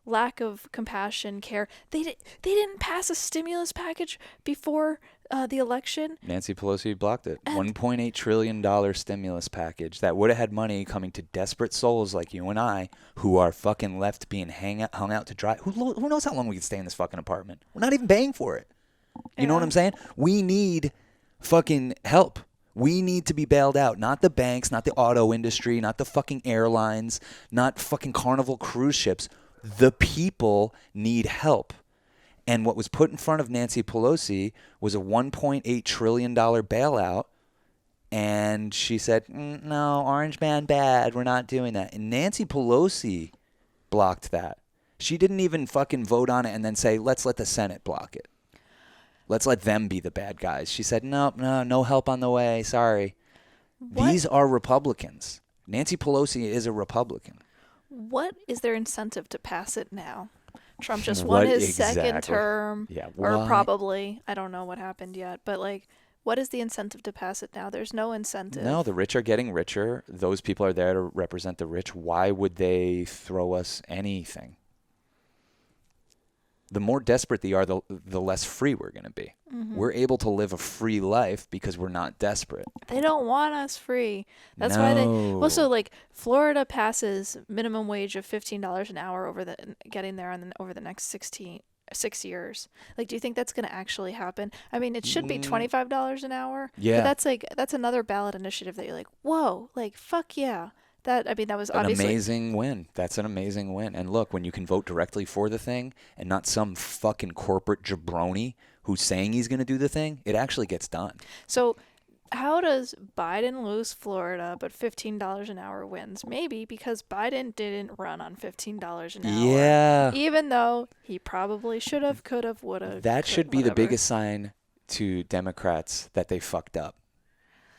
lack of compassion, care. They didn't pass a stimulus package before the election. Nancy Pelosi blocked it. $1.8 trillion stimulus package that would have had money coming to desperate souls like you and I who are fucking left being hung out to dry. Who knows how long we can stay in this fucking apartment? We're not even paying for it. You know what I'm saying? We need fucking help. We need to be bailed out. Not the banks, not the auto industry, not the fucking airlines, not fucking Carnival cruise ships. The people need help. And what was put in front of Nancy Pelosi was a $1.8 trillion bailout. And she said, no, Orange Man bad. We're not doing that. And Nancy Pelosi blocked that. She didn't even fucking vote on it and then say, let's let the Senate block it. Let's let them be the bad guys. She said, no help on the way. Sorry. What These are Republicans. Nancy Pelosi is a Republican. what is their incentive to pass it now? Trump just What won his second exactly? term, Yeah, or what? probably. I don't know what happened yet, but like, what is the incentive to pass it now? There's no incentive. No, the rich are getting richer. Those people are there to represent the rich. Why would they throw us anything? The more desperate they are, the less free we're going to be. Mm-hmm. We're able to live a free life because we're not desperate. They don't want us free. That's no. why they also, like, Florida passes minimum wage of $15 an hour getting there over the next 6 years. Like, do you think that's going to actually happen? I mean, it should be $25 an hour. Yeah. But that's another ballot initiative that you're like, whoa, like, fuck yeah. That was an obviously amazing win. That's an amazing win. And look, when you can vote directly for the thing and not some fucking corporate jabroni who's saying he's going to do the thing, it actually gets done. So how does Biden lose Florida but $15 an hour wins? Maybe because Biden didn't run on $15 an hour. Yeah. Even though he probably should have, could have, would have. That should be the biggest sign to Democrats that they fucked up.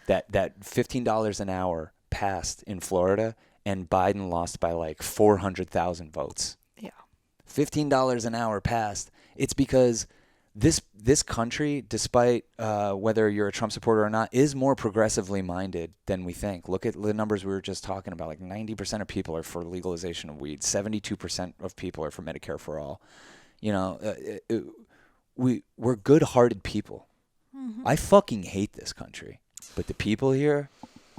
That $15 an hour passed in Florida and Biden lost by like 400,000 votes. Yeah. $15 an hour passed. It's because this country, despite whether you're a Trump supporter or not, is more progressively minded than we think. Look at the numbers we were just talking about. Like 90% of people are for legalization of weed. 72% of people are for Medicare for all. You know, we're good-hearted people. Mm-hmm. I fucking hate this country. But the people here,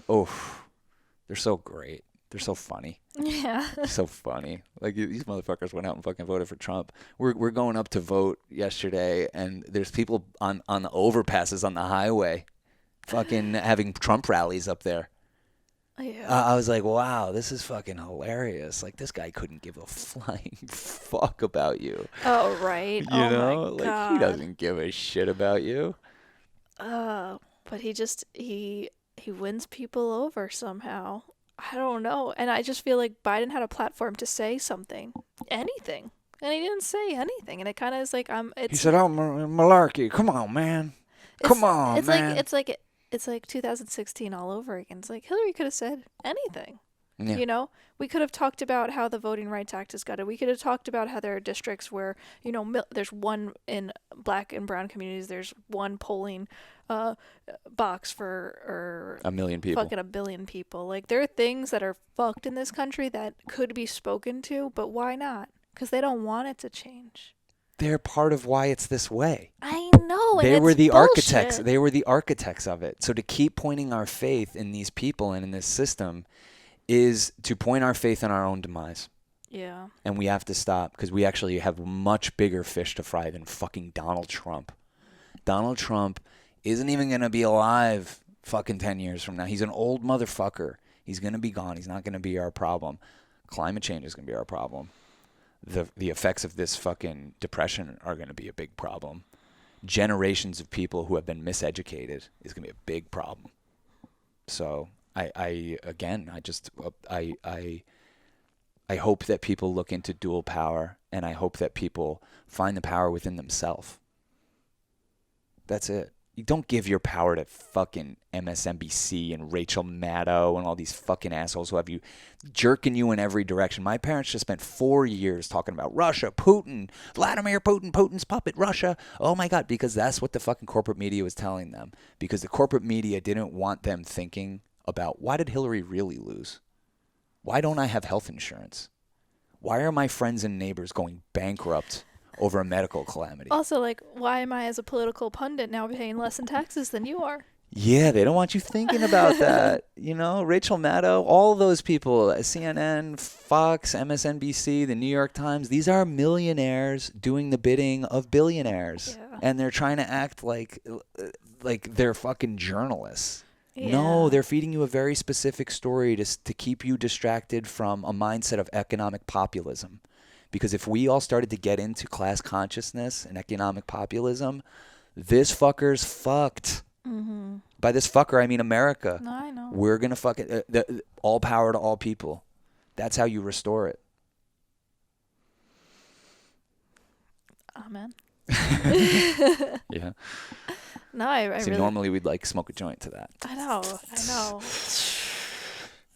they're so great. They're so funny. Yeah. So funny. Like, these motherfuckers went out and fucking voted for Trump. We're going up to vote yesterday, and there's people on the overpasses on the highway fucking having Trump rallies up there. Yeah. I was like, wow, this is fucking hilarious. Like, this guy couldn't give a flying fuck about you. Oh, right. You know? My God. Like, he doesn't give a shit about you. But he wins people over somehow. I don't know. And I just feel like Biden had a platform to say something, anything. And he didn't say anything. And it kind of is like, He said, malarkey. Come on, man. Come on, man. It's like 2016 all over again. It's like Hillary could have said anything. Yeah. You know, we could have talked about how the Voting Rights Act is gutted. We could have talked about how there are districts where, you know, there's one in black and brown communities. There's one polling box for a million people. Fucking a billion people. Like, there are things that are fucked in this country that could be spoken to, but why not? Because they don't want it to change. They're part of why it's this way. I know. They were the bullshit. architects. They were the architects of it. So to keep pointing our faith in these people and in this system is to point our faith in our own demise. Yeah. And we have to stop because we actually have much bigger fish to fry than fucking Donald Trump. Donald Trump isn't even going to be alive fucking 10 years from now. He's an old motherfucker. He's going to be gone. He's not going to be our problem. Climate change is going to be our problem. The effects of this fucking depression are going to be a big problem. Generations of people who have been miseducated is going to be a big problem. So I hope that people look into dual power, and I hope that people find the power within themselves. That's it. You don't give your power to fucking MSNBC and Rachel Maddow and all these fucking assholes who have you jerking you in every direction. My parents just spent 4 years talking about Russia, Putin, Vladimir Putin, Putin's puppet, Russia. Oh my God, because that's what the fucking corporate media was telling them. Because the corporate media didn't want them thinking about, why did Hillary really lose? Why don't I have health insurance? Why are my friends and neighbors going bankrupt over a medical calamity? Also, like, why am I as a political pundit now paying less in taxes than you are? Yeah, they don't want you thinking about that. You know, Rachel Maddow, all those people, CNN, Fox, MSNBC, the New York Times, these are millionaires doing the bidding of billionaires. Yeah. And they're trying to act like they're fucking journalists. Yeah. No, they're feeding you a very specific story to keep you distracted from a mindset of economic populism. Because if we all started to get into class consciousness and economic populism, this fucker's fucked. Mm-hmm. By this fucker, I mean America. No, I know. We're going to fuck it. All power to all people. That's how you restore it. Amen. Yeah. No, I See, really, normally we'd like smoke a joint to that. I know, I know,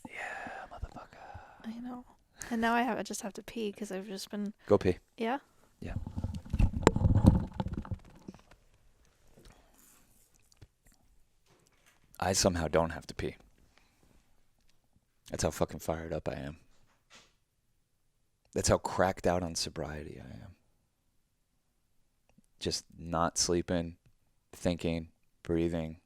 Yeah, motherfucker. I know. And now I just have to pee because I've just been, Go pee. yeah. Yeah. I somehow don't have to pee. That's how fucking fired up I am. That's how cracked out on sobriety I am. Just not sleeping, thinking, breathing.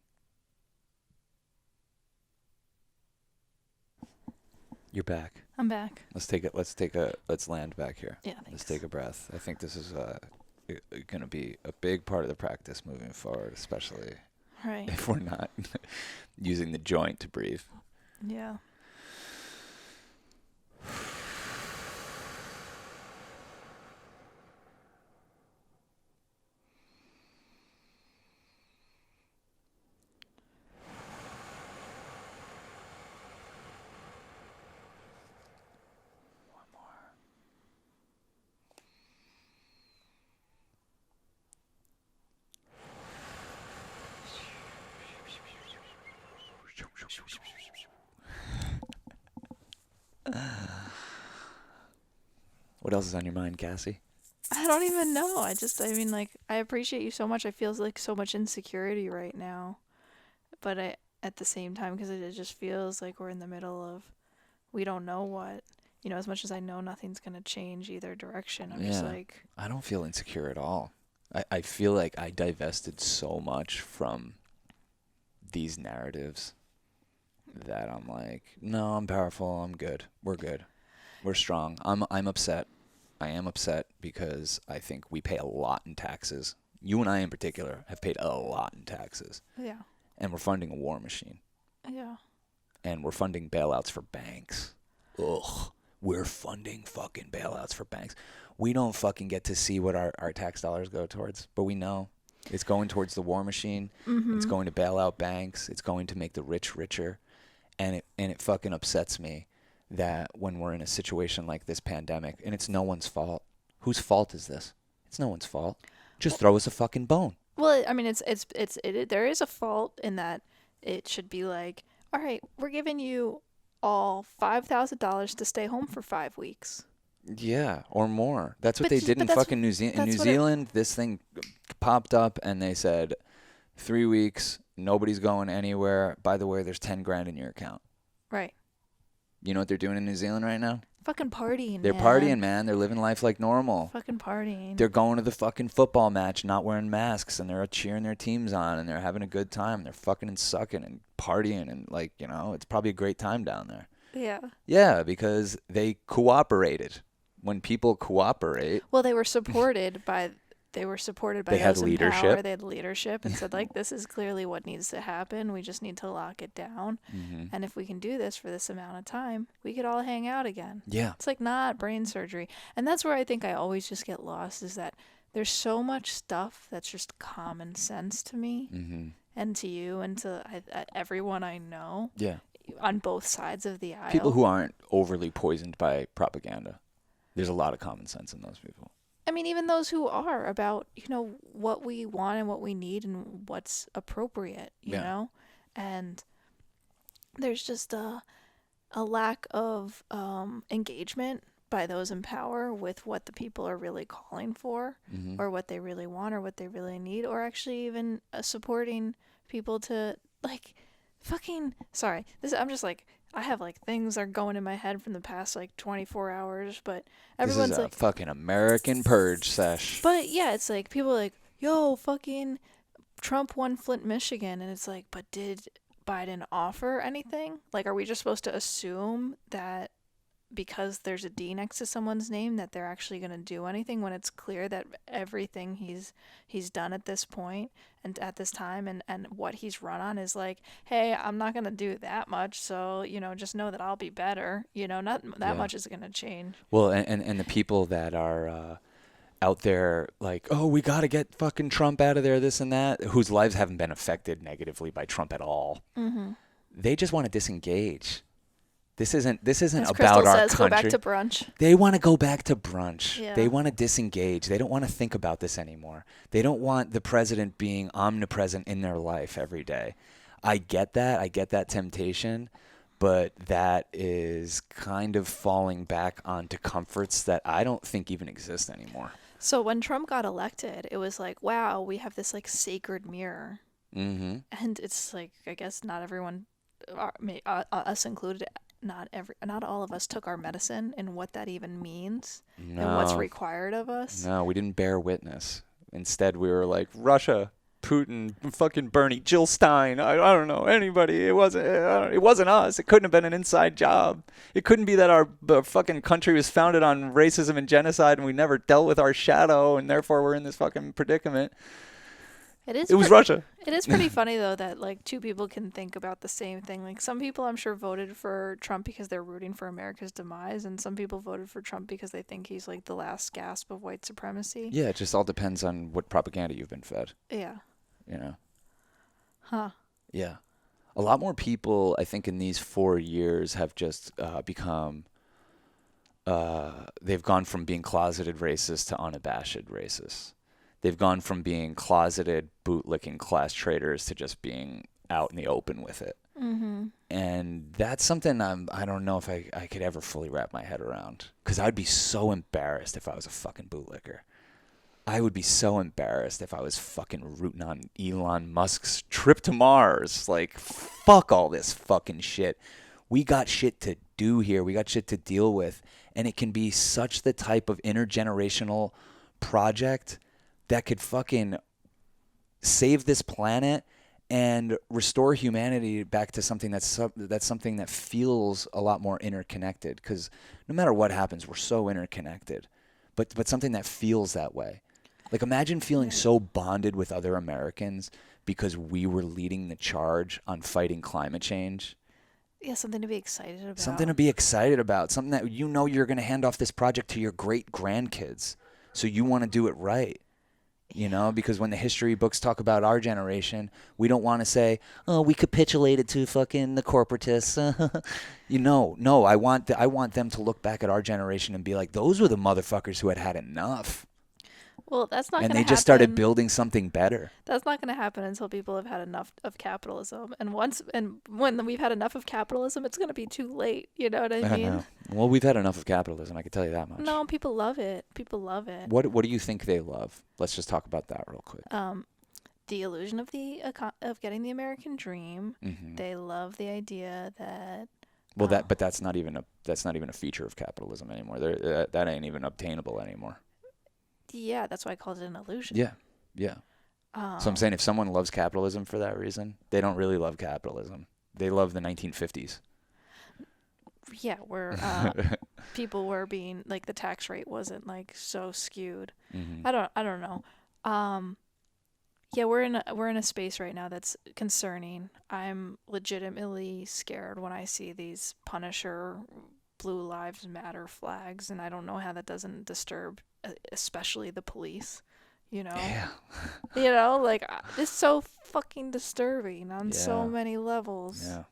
You're back. I'm back. Let's land back here. Yeah, Let's thanks. take a breath. I think this is going to be a big part of the practice moving forward, especially Right. if we're not using the joint to breathe. Yeah. What else is on your mind, Cassie? I don't even know. I mean, like, I appreciate you so much. I feel like so much insecurity right now. But at the same time, because it just feels like we're in the middle of, we don't know what, as much as I know nothing's going to change either direction. I'm just Yeah. like, I don't feel insecure at all. I feel like I divested so much from these narratives that I'm like, no, I'm powerful. I'm good. We're good. We're strong. I'm upset. I am upset because I think we pay a lot in taxes. You and I in particular have paid a lot in taxes. yeah, And we're funding a war machine. yeah. And we're funding bailouts for banks. Ugh. We're funding fucking bailouts for banks. We don't fucking get to see what our tax dollars go towards, but we know it's going towards the war machine. Mm-hmm. It's going to bail out banks. It's going to make the rich richer. And it fucking upsets me that when we're in a situation like this pandemic, and it's no one's fault. Whose fault is this? It's no one's fault. Just throw us a fucking bone. Well, I mean, there is a fault in that it should be like, all right, we're giving you all $5,000 to stay home for 5 weeks. Yeah, or more. That's what But they just- did but in that's- fucking New Zealand. In that's New what it- Zealand, this thing popped up and they said 3 weeks, nobody's going anywhere. By the way, there's 10 grand in your account. Right. You know what they're doing in New Zealand right now? Fucking partying, They're man. partying, man. They're living life like normal. Fucking partying. They're going to the fucking football match, not wearing masks, and they're cheering their teams on, and they're having a good time. They're fucking and sucking and partying, and it's probably a great time down there. Yeah. Yeah, because they cooperated. When people cooperate, Well, they were supported by They those had in leadership. power. They had leadership and said, like, this is clearly what needs to happen. We just need to lock it down. mm-hmm. And if we can do this for this amount of time, we could all hang out again. Yeah. It's like not brain surgery. And that's where I think I always just get lost, is that there's so much stuff that's just common sense to me Mm-hmm. and to you and to everyone I know Yeah. on both sides of the aisle. People who aren't overly poisoned by propaganda. There's a lot of common sense in those people. I mean, even those who are, about, what we want and what we need and what's appropriate, you Yeah. know? And there's just a lack of engagement by those in power with what the people are really calling for, Mm-hmm. or what they really want, or what they really need, or actually even supporting people to, like, fucking, sorry, I'm just like, I have like things that are going in my head from the past like 24 hours, but everyone's this is a like, fucking American purge sesh. but yeah, it's like people are like, yo, fucking Trump won Flint, Michigan, and it's like, but did Biden offer anything? Like, are we just supposed to assume that because there's a D next to someone's name that they're actually going to do anything, when it's clear that everything he's done at this point and at this time and what he's run on is like, hey, I'm not going to do that much, so just know that I'll be better. Not that Yeah. much is going to change. Well, and the people that are out there like, oh, we got to get fucking Trump out of there, this and that, whose lives haven't been affected negatively by Trump at all. Mm-hmm. They just want to disengage. This isn't As about Crystal our says, go back country. to brunch. They want to go back to brunch. Yeah. They want to disengage. They don't want to think about this anymore. They don't want the president being omnipresent in their life every day. I get that. I get that temptation, but that is kind of falling back onto comforts that I don't think even exist anymore. So when Trump got elected, it was like, wow, we have this like sacred mirror. Mm-hmm. And it's like, I guess not everyone, us included, not all of us took our medicine and what that even means and what's No, required of us. no, we didn't bear witness. Instead, we were like, Russia, Putin, fucking Bernie, Jill Stein. I don't know anybody. It wasn't us. It couldn't have been an inside job. It couldn't be that our fucking country was founded on racism and genocide, and we never dealt with our shadow, and therefore we're in this fucking predicament. It was Russia. It is pretty funny though that like two people can think about the same thing. Like some people I'm sure voted for Trump because they're rooting for America's demise, and some people voted for Trump because they think he's like the last gasp of white supremacy. Yeah, it just all depends on what propaganda you've been fed. Yeah. You know. Huh. Yeah. A lot more people, I think, in these 4 years have just become. They've gone from being closeted racist to unabashed racist. They've gone from being closeted bootlicking class traitors to just being out in the open with it. Mm-hmm. And that's something I don't know if I could ever fully wrap my head around. Because I'd be so embarrassed if I was a fucking bootlicker. I would be so embarrassed if I was fucking rooting on Elon Musk's trip to Mars. Like, fuck all this fucking shit. We got shit to do here. We got shit to deal with. And it can be such the type of intergenerational project that could fucking save this planet and restore humanity back to something that's something that feels a lot more interconnected. Because no matter what happens, we're so interconnected. But something that feels that way. Like, imagine feeling so bonded with other Americans because we were leading the charge on fighting climate change. Yeah, something to be excited about. Something to be excited about. Something that you know you're going to hand off this project to your great grandkids. So you want to do it right. You know, because when the history books talk about our generation, we don't want to say, "Oh, we capitulated to fucking the corporatists." No, I want them to look back at our generation and be like, "Those were the motherfuckers who had enough." Well, that's not going And to happen. they just started building something better. That's not going to happen until people have had enough of capitalism. And when we've had enough of capitalism, it's going to be too late. You know what I mean? Know. Well, we've had enough of capitalism. I can tell you that much. No, people love it. People love it. What do you think they love? Let's just talk about that real quick. The illusion of of getting the American dream. Mm-hmm. They love the idea that. Well, but that's not even a feature of capitalism anymore. That ain't even obtainable anymore. Yeah, that's why I called it an illusion. Yeah. So I'm saying if someone loves capitalism for that reason, they don't really love capitalism. They love the 1950s. Yeah, where people were being like the tax rate wasn't like so skewed. Mm-hmm. I don't know. Yeah, we're in a space right now that's concerning. I'm legitimately scared when I see these Punisher Blue Lives Matter flags, and I don't know how that doesn't disturb, especially the police. You know, Yeah. you know, like it's so fucking disturbing on so Yeah. many levels. Yeah.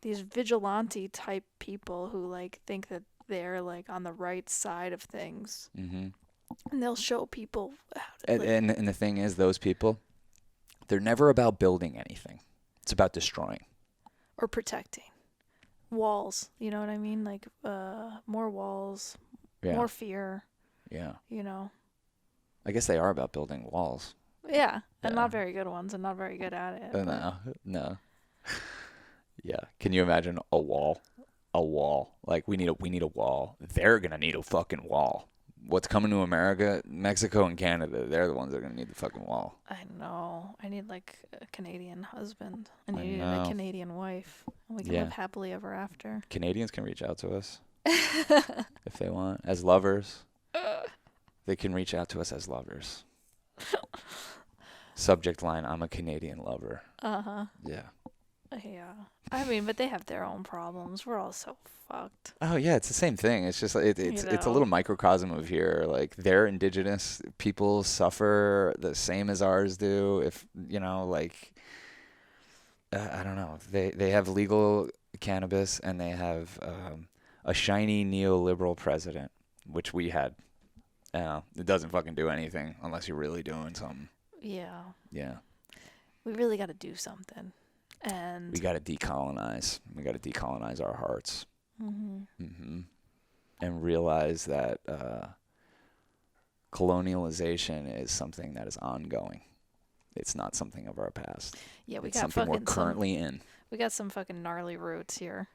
These vigilante type people who like think that they're like on the right side of things, Mm-hmm. and they'll show people how to, And the thing is, those people, they're never about building anything. It's about destroying. or protecting walls. You know what I mean? Like more walls, Yeah. more fear. Yeah. You know. I guess they are about building walls. Yeah, and Yeah. not very good ones, and not very good at it. but- No. Yeah. Can you imagine a wall? A wall. Like we need a wall. They're gonna need a fucking wall. What's coming to America? Mexico and Canada. They're the ones that are gonna need the fucking wall. I know. I need like a Canadian husband, and I you need know. a Canadian wife, and we can Yeah. live happily ever after. Canadians can reach out to us if they want as lovers. They can reach out to us as lovers. Subject line: I'm a Canadian lover. Uh-huh. Yeah. Yeah. I mean, but they have their own problems. We're all so fucked. Oh yeah, it's the same thing. It's just it's a know. little microcosm of here. Like their indigenous people suffer the same as ours do. If you know, like I don't know, they have legal cannabis, and they have a shiny neoliberal president, which we had. It doesn't fucking do anything unless you're really doing something. Yeah. Yeah. We really got to do something. And We got to decolonize. We got to decolonize our hearts. And realize that colonialization is something that is ongoing. It's not something of our past. Yeah, we It's got something we're fucking currently in. we got some fucking gnarly roots here.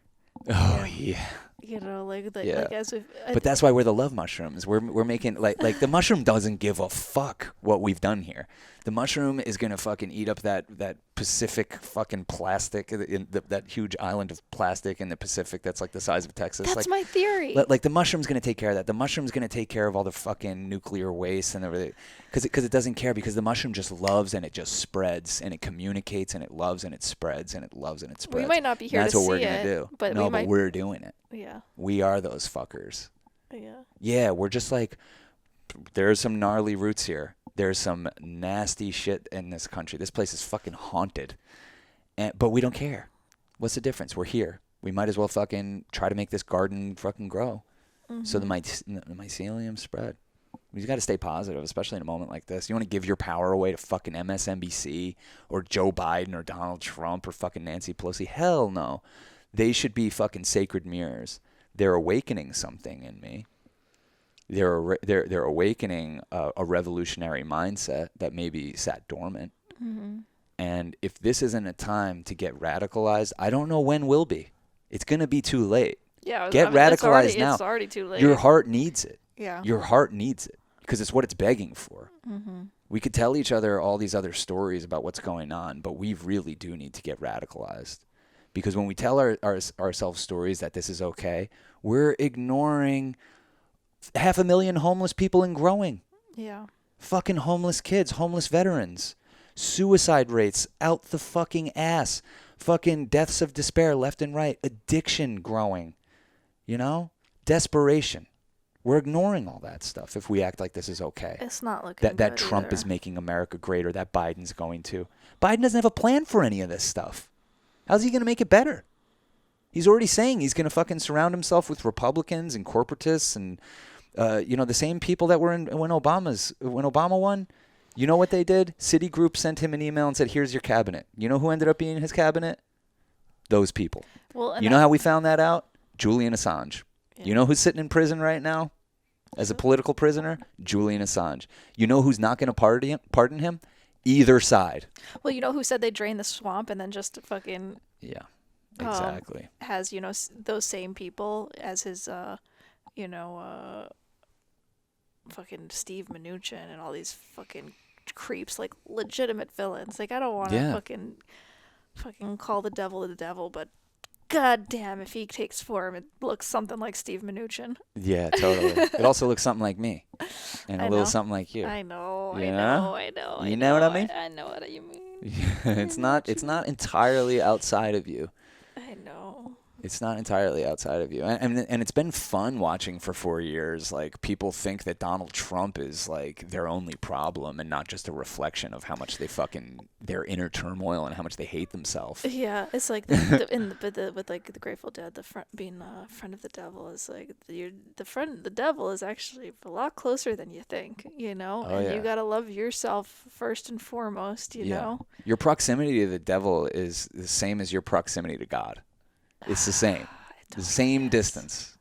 Oh yeah. You know, like Yeah. like as if But that's why we're the love mushrooms. We're making like the mushroom doesn't give a fuck what we've done here. The mushroom is gonna fucking eat up that Pacific fucking plastic, that huge island of plastic in the Pacific that's like the size of Texas. that's Like, my theory. like the mushroom's gonna take care of that. The mushroom's gonna take care of all the fucking nuclear waste and everything, because it doesn't care, because the mushroom just loves and it just spreads and it communicates and it loves and it spreads and it loves and it spreads. We might not be here That's to what we're see gonna it, do. but no, we but might. we're doing it. Yeah. We are those fuckers. Yeah. Yeah, we're just like, there's some gnarly roots here. There's some nasty shit in this country. This place is fucking haunted. But we don't care. What's the difference? We're here. We might as well fucking try to make this garden fucking grow. So the mycelium spread. We got to stay positive, especially in a moment like this. You want to give your power away to fucking MSNBC or Joe Biden or Donald Trump or fucking Nancy Pelosi? Hell no. They should be fucking sacred mirrors. They're awakening something in me. They're awakening a revolutionary mindset that maybe sat dormant. And if this isn't a time to get radicalized, I don't know when will be. It's gonna be too late. Yeah. Get radicalized now. It's already too late. Your heart needs it. Yeah. Your heart needs it because it's what it's begging for. We could tell each other all these other stories about what's going on, but we really do need to get radicalized. Because when we tell ourselves stories that this is okay, we're ignoring 500,000 homeless people and growing. Yeah. Fucking homeless kids, homeless veterans. Suicide rates out the fucking ass. Fucking deaths of despair left and right. Addiction growing. You know? Desperation. We're ignoring all that stuff if we act like this is okay. It's not looking That good Trump either. is making America greater, that Biden's going to. Biden doesn't have a plan for any of this stuff. How's he going to make it better? He's already saying he's going to fucking surround himself with Republicans and corporatists and, the same people that were in when Obama won. You know what they did? Citigroup sent him an email and said, here's your cabinet. You know who ended up being in his cabinet? Those people. Well, and You know how we found that out? Julian Assange. Yeah. You know who's sitting in prison right now as a political prisoner? Julian Assange. You know who's not going to pardon him? Either side. Well, you know who said they drained the swamp and then just fucking Yeah, exactly. has, those same people as his, fucking Steve Mnuchin and all these fucking creeps, like legitimate villains. Like, I don't want to Yeah. fucking call the devil, but god damn, if he takes form, it looks something like Steve Mnuchin. Yeah, totally. It also looks something like me and a I little know. something like you. I know, You I know? know, I know. You know what I mean? I know what you mean. It's not entirely outside of you. I know. It's not entirely outside of you. And it's been fun watching for 4 years. Like, people think that Donald Trump is like their only problem and not just a reflection of how much their inner turmoil and how much they hate themselves. Yeah, it's like with like the Grateful Dead, being a friend of the devil is like the devil is actually a lot closer than you think, Oh, and yeah. you gotta love yourself first and foremost, you know. Your proximity to the devil is the same as your proximity to God. It's the same. The same distance,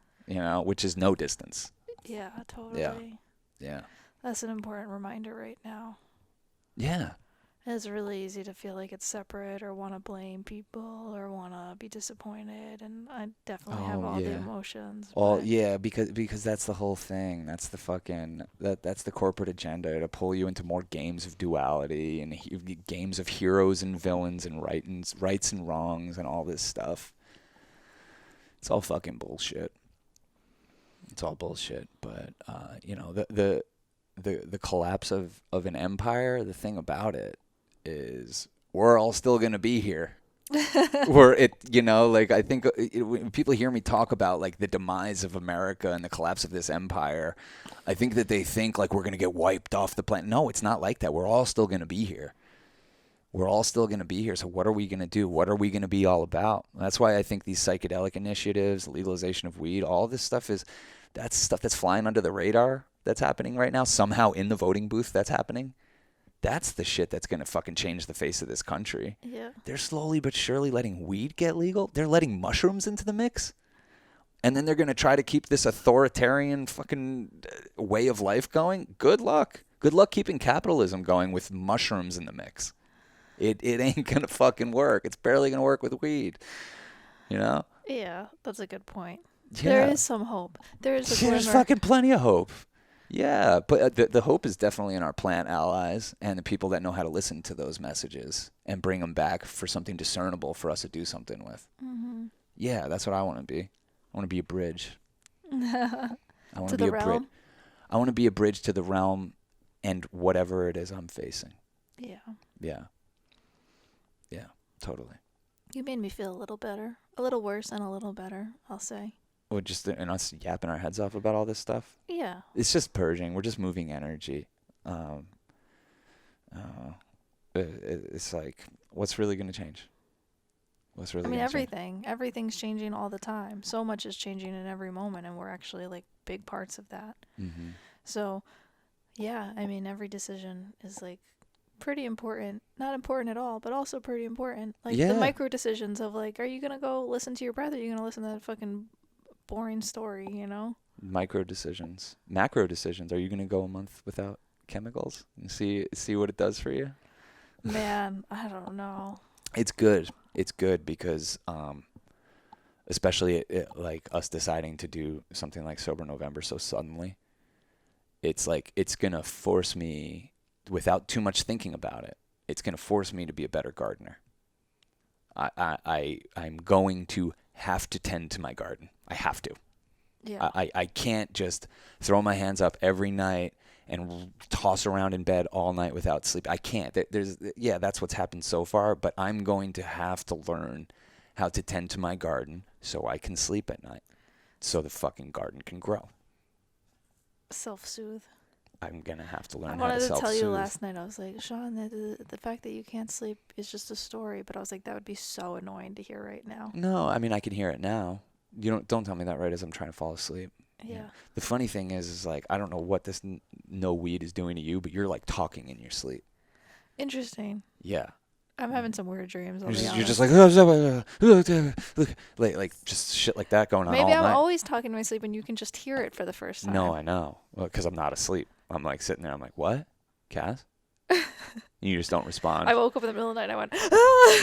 which is no distance. Yeah, totally. Yeah. That's an important reminder right now. Yeah. It's really easy to feel like it's separate or want to blame people or want to be disappointed, and I definitely have all the emotions. but- Yeah, because that's the whole thing. That's the fucking that's the corporate agenda to pull you into more games of duality and games of heroes and villains and rights and wrongs and all this stuff. It's all fucking bullshit. It's all bullshit. But the collapse of an empire, the thing about it is we're all still gonna be here. I think when people hear me talk about like the demise of America and the collapse of this empire, I think that they think like we're gonna get wiped off the planet. No, it's not like that. We're all still gonna be here. We're all still going to be here. So what are we going to do? What are we going to be all about? That's why I think these psychedelic initiatives, legalization of weed, all this stuff that's stuff that's flying under the radar that's happening right now. Somehow in the voting booth that's happening. That's the shit that's going to fucking change the face of this country. Yeah. They're slowly but surely letting weed get legal. They're letting mushrooms into the mix. And then they're going to try to keep this authoritarian fucking way of life going. Good luck. Good luck keeping capitalism going with mushrooms in the mix. It ain't going to fucking work. It's barely going to work with weed. You know? Yeah, that's a good point. Yeah. There is some hope. There is a glimmer. There's fucking plenty of hope. Yeah, but the hope is definitely in our plant allies and the people that know how to listen to those messages and bring them back for something discernible for us to do something with. Mm-hmm. Yeah, that's what I want to be. I want to be a bridge. I want To be the a bridge. realm? I want to be a bridge to the realm and whatever it is I'm facing. Yeah. Yeah. Yeah, totally. You made me feel a little better. A little worse and a little better, I'll say. Well, just and us yapping our heads off about all this stuff. Yeah. It's just purging. We're just moving energy. It's like, what's really going to change? What's really? I mean, gonna change? everything's changing all the time. So much is changing in every moment, and we're actually like big parts of that. Mm-hmm. So, yeah, I mean, every decision is like pretty important. Not important at all, but also pretty important. Like Yeah. the micro decisions of like, are you gonna go listen to your breath? Or are you gonna listen to that fucking boring story? You know? Micro decisions, macro decisions. Are you going to go a month without chemicals and see what it does for you? Man, I don't know. It's good. It's good because, especially like us deciding to do something like Sober November so suddenly, it's like it's gonna force me, without too much thinking about it, it's gonna force me to be a better gardener. I'm going to have to tend to my garden. I have to. Yeah. I can't just throw my hands up every night and toss around in bed all night without sleep. I can't. That's what's happened so far, but I'm going to have to learn how to tend to my garden so I can sleep at night, so the fucking garden can grow. Self-soothe. I'm going to have to I learn how to wanted to self-soothe. tell you last night, I was like, Sean, the fact that you can't sleep is just a story, but I was like, that would be so annoying to hear right now. No, I mean, I can hear it now. You don't tell me that right as I'm trying to fall asleep. Yeah. The funny thing is like, I don't know what this no weed is doing to you, but you're like talking in your sleep. Interesting. Yeah. I'm having some weird dreams. I'll be You're just honest. like just shit like that going on Maybe all I'm night. always talking in my sleep and you can just hear it for the first time. No, I know. Well, because I'm not asleep. I'm like sitting there. I'm like, what? Cass? You just don't respond. I woke up in the middle of the night and I went,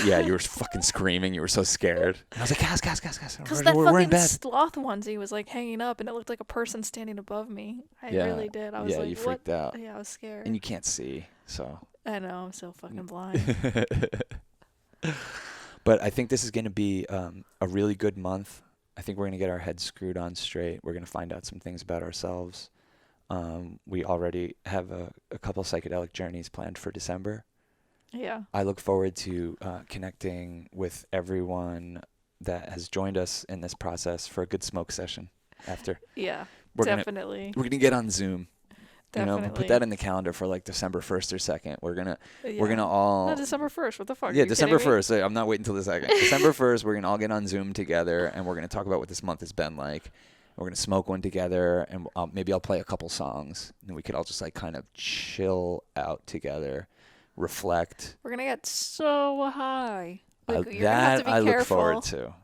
Yeah, you were fucking screaming. You were so scared. And I was like, Cass. because that We're in fucking bed. sloth onesie was like hanging up and it looked like a person standing above me. I Yeah. really did. I was Yeah, like, you what? freaked out. Yeah, I was scared. And you can't see, so. I know, I'm so fucking blind. But I think this is going to be a really good month. I think we're going to get our heads screwed on straight. We're going to find out some things about ourselves. We already have a couple psychedelic journeys planned for December. Yeah. I look forward to connecting with everyone that has joined us in this process for a good smoke session after. Yeah, We're definitely. We're going to get on Zoom. Definitely. You know, put that in the calendar for like December 1st or 2nd. We're going Yeah. to all... No, December 1st. What the fuck? Yeah, Are you December kidding me? 1st. I'm not waiting until the 2nd. December 1st, we're going to all get on Zoom together, and we're going to talk about what this month has been like. We're going to smoke one together, and maybe I'll play a couple songs, and we could all just like kind of chill out together, reflect. We're gonna get so high. Like, you're gonna That have to be I careful. look forward to.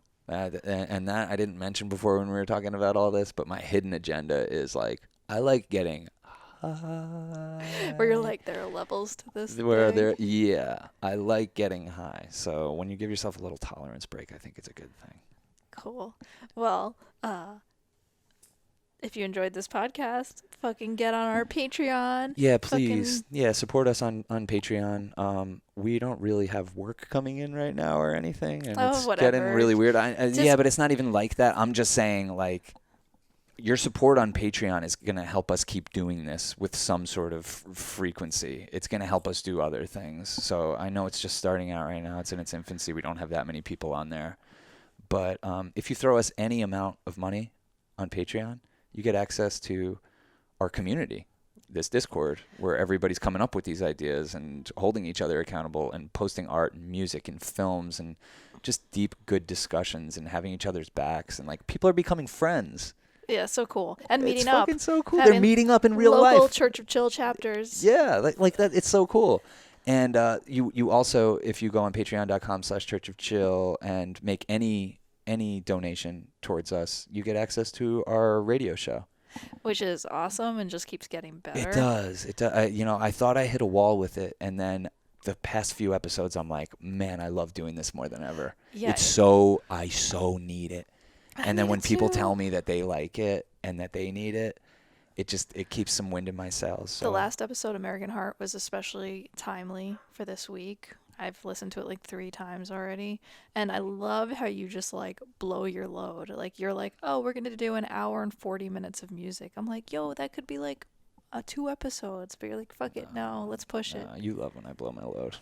And that I didn't mention before when we were talking about all this, but my hidden agenda is like, I like getting high. Where you're like, there are levels to this. Where thing. yeah, I like getting high. So when you give yourself a little tolerance break, I think it's a good thing. Cool. Well, if you enjoyed this podcast, fucking get on our Patreon. Yeah, please. Yeah, support us on Patreon. We don't really have work coming in right now or anything, and it's getting whatever. really weird. Just- Yeah, but it's not even like that. I'm just saying, like, your support on Patreon is going to help us keep doing this with some sort of frequency. It's going to help us do other things. So I know it's just starting out right now. It's in its infancy. We don't have that many people on there. But if you throw us any amount of money on Patreon, you get access to our community. this Discord where everybody's coming up with these ideas and holding each other accountable and posting art and music and films and just deep, good discussions and having each other's backs. And like people are becoming friends. Yeah, so cool. And meeting It's up. fucking so cool. They're Having meeting up in real local life. Church of Chill chapters. Yeah, like that. It's so cool. And you also, if you go on patreon.com/Church of Chill and make any donation towards us, you get access to our radio show. Which is awesome and just keeps getting better. It does. It does. I thought I hit a wall with it, and then the past few episodes, I'm like, man, I love doing this more than ever. Yeah. I so need it. And then when people too. tell me that they like it and that they need it, it keeps some wind in my sails. So. The last episode, American Heart, was especially timely for this week. I've listened to it like 3 times already. And I love how you just like blow your load. Like you're like, oh, we're going to do an hour and 40 minutes of music. I'm like, yo, that could be like 2 episodes. But you're like, fuck it. No, let's push it. You love when I blow my load.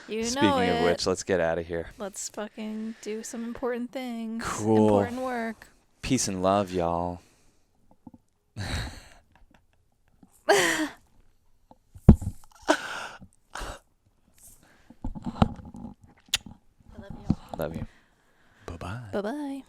Speaking of which, let's get out of here. Let's fucking do some important things. Cool. Important work. Peace and love, y'all. I love you. Love you. Bye-bye. Bye-bye.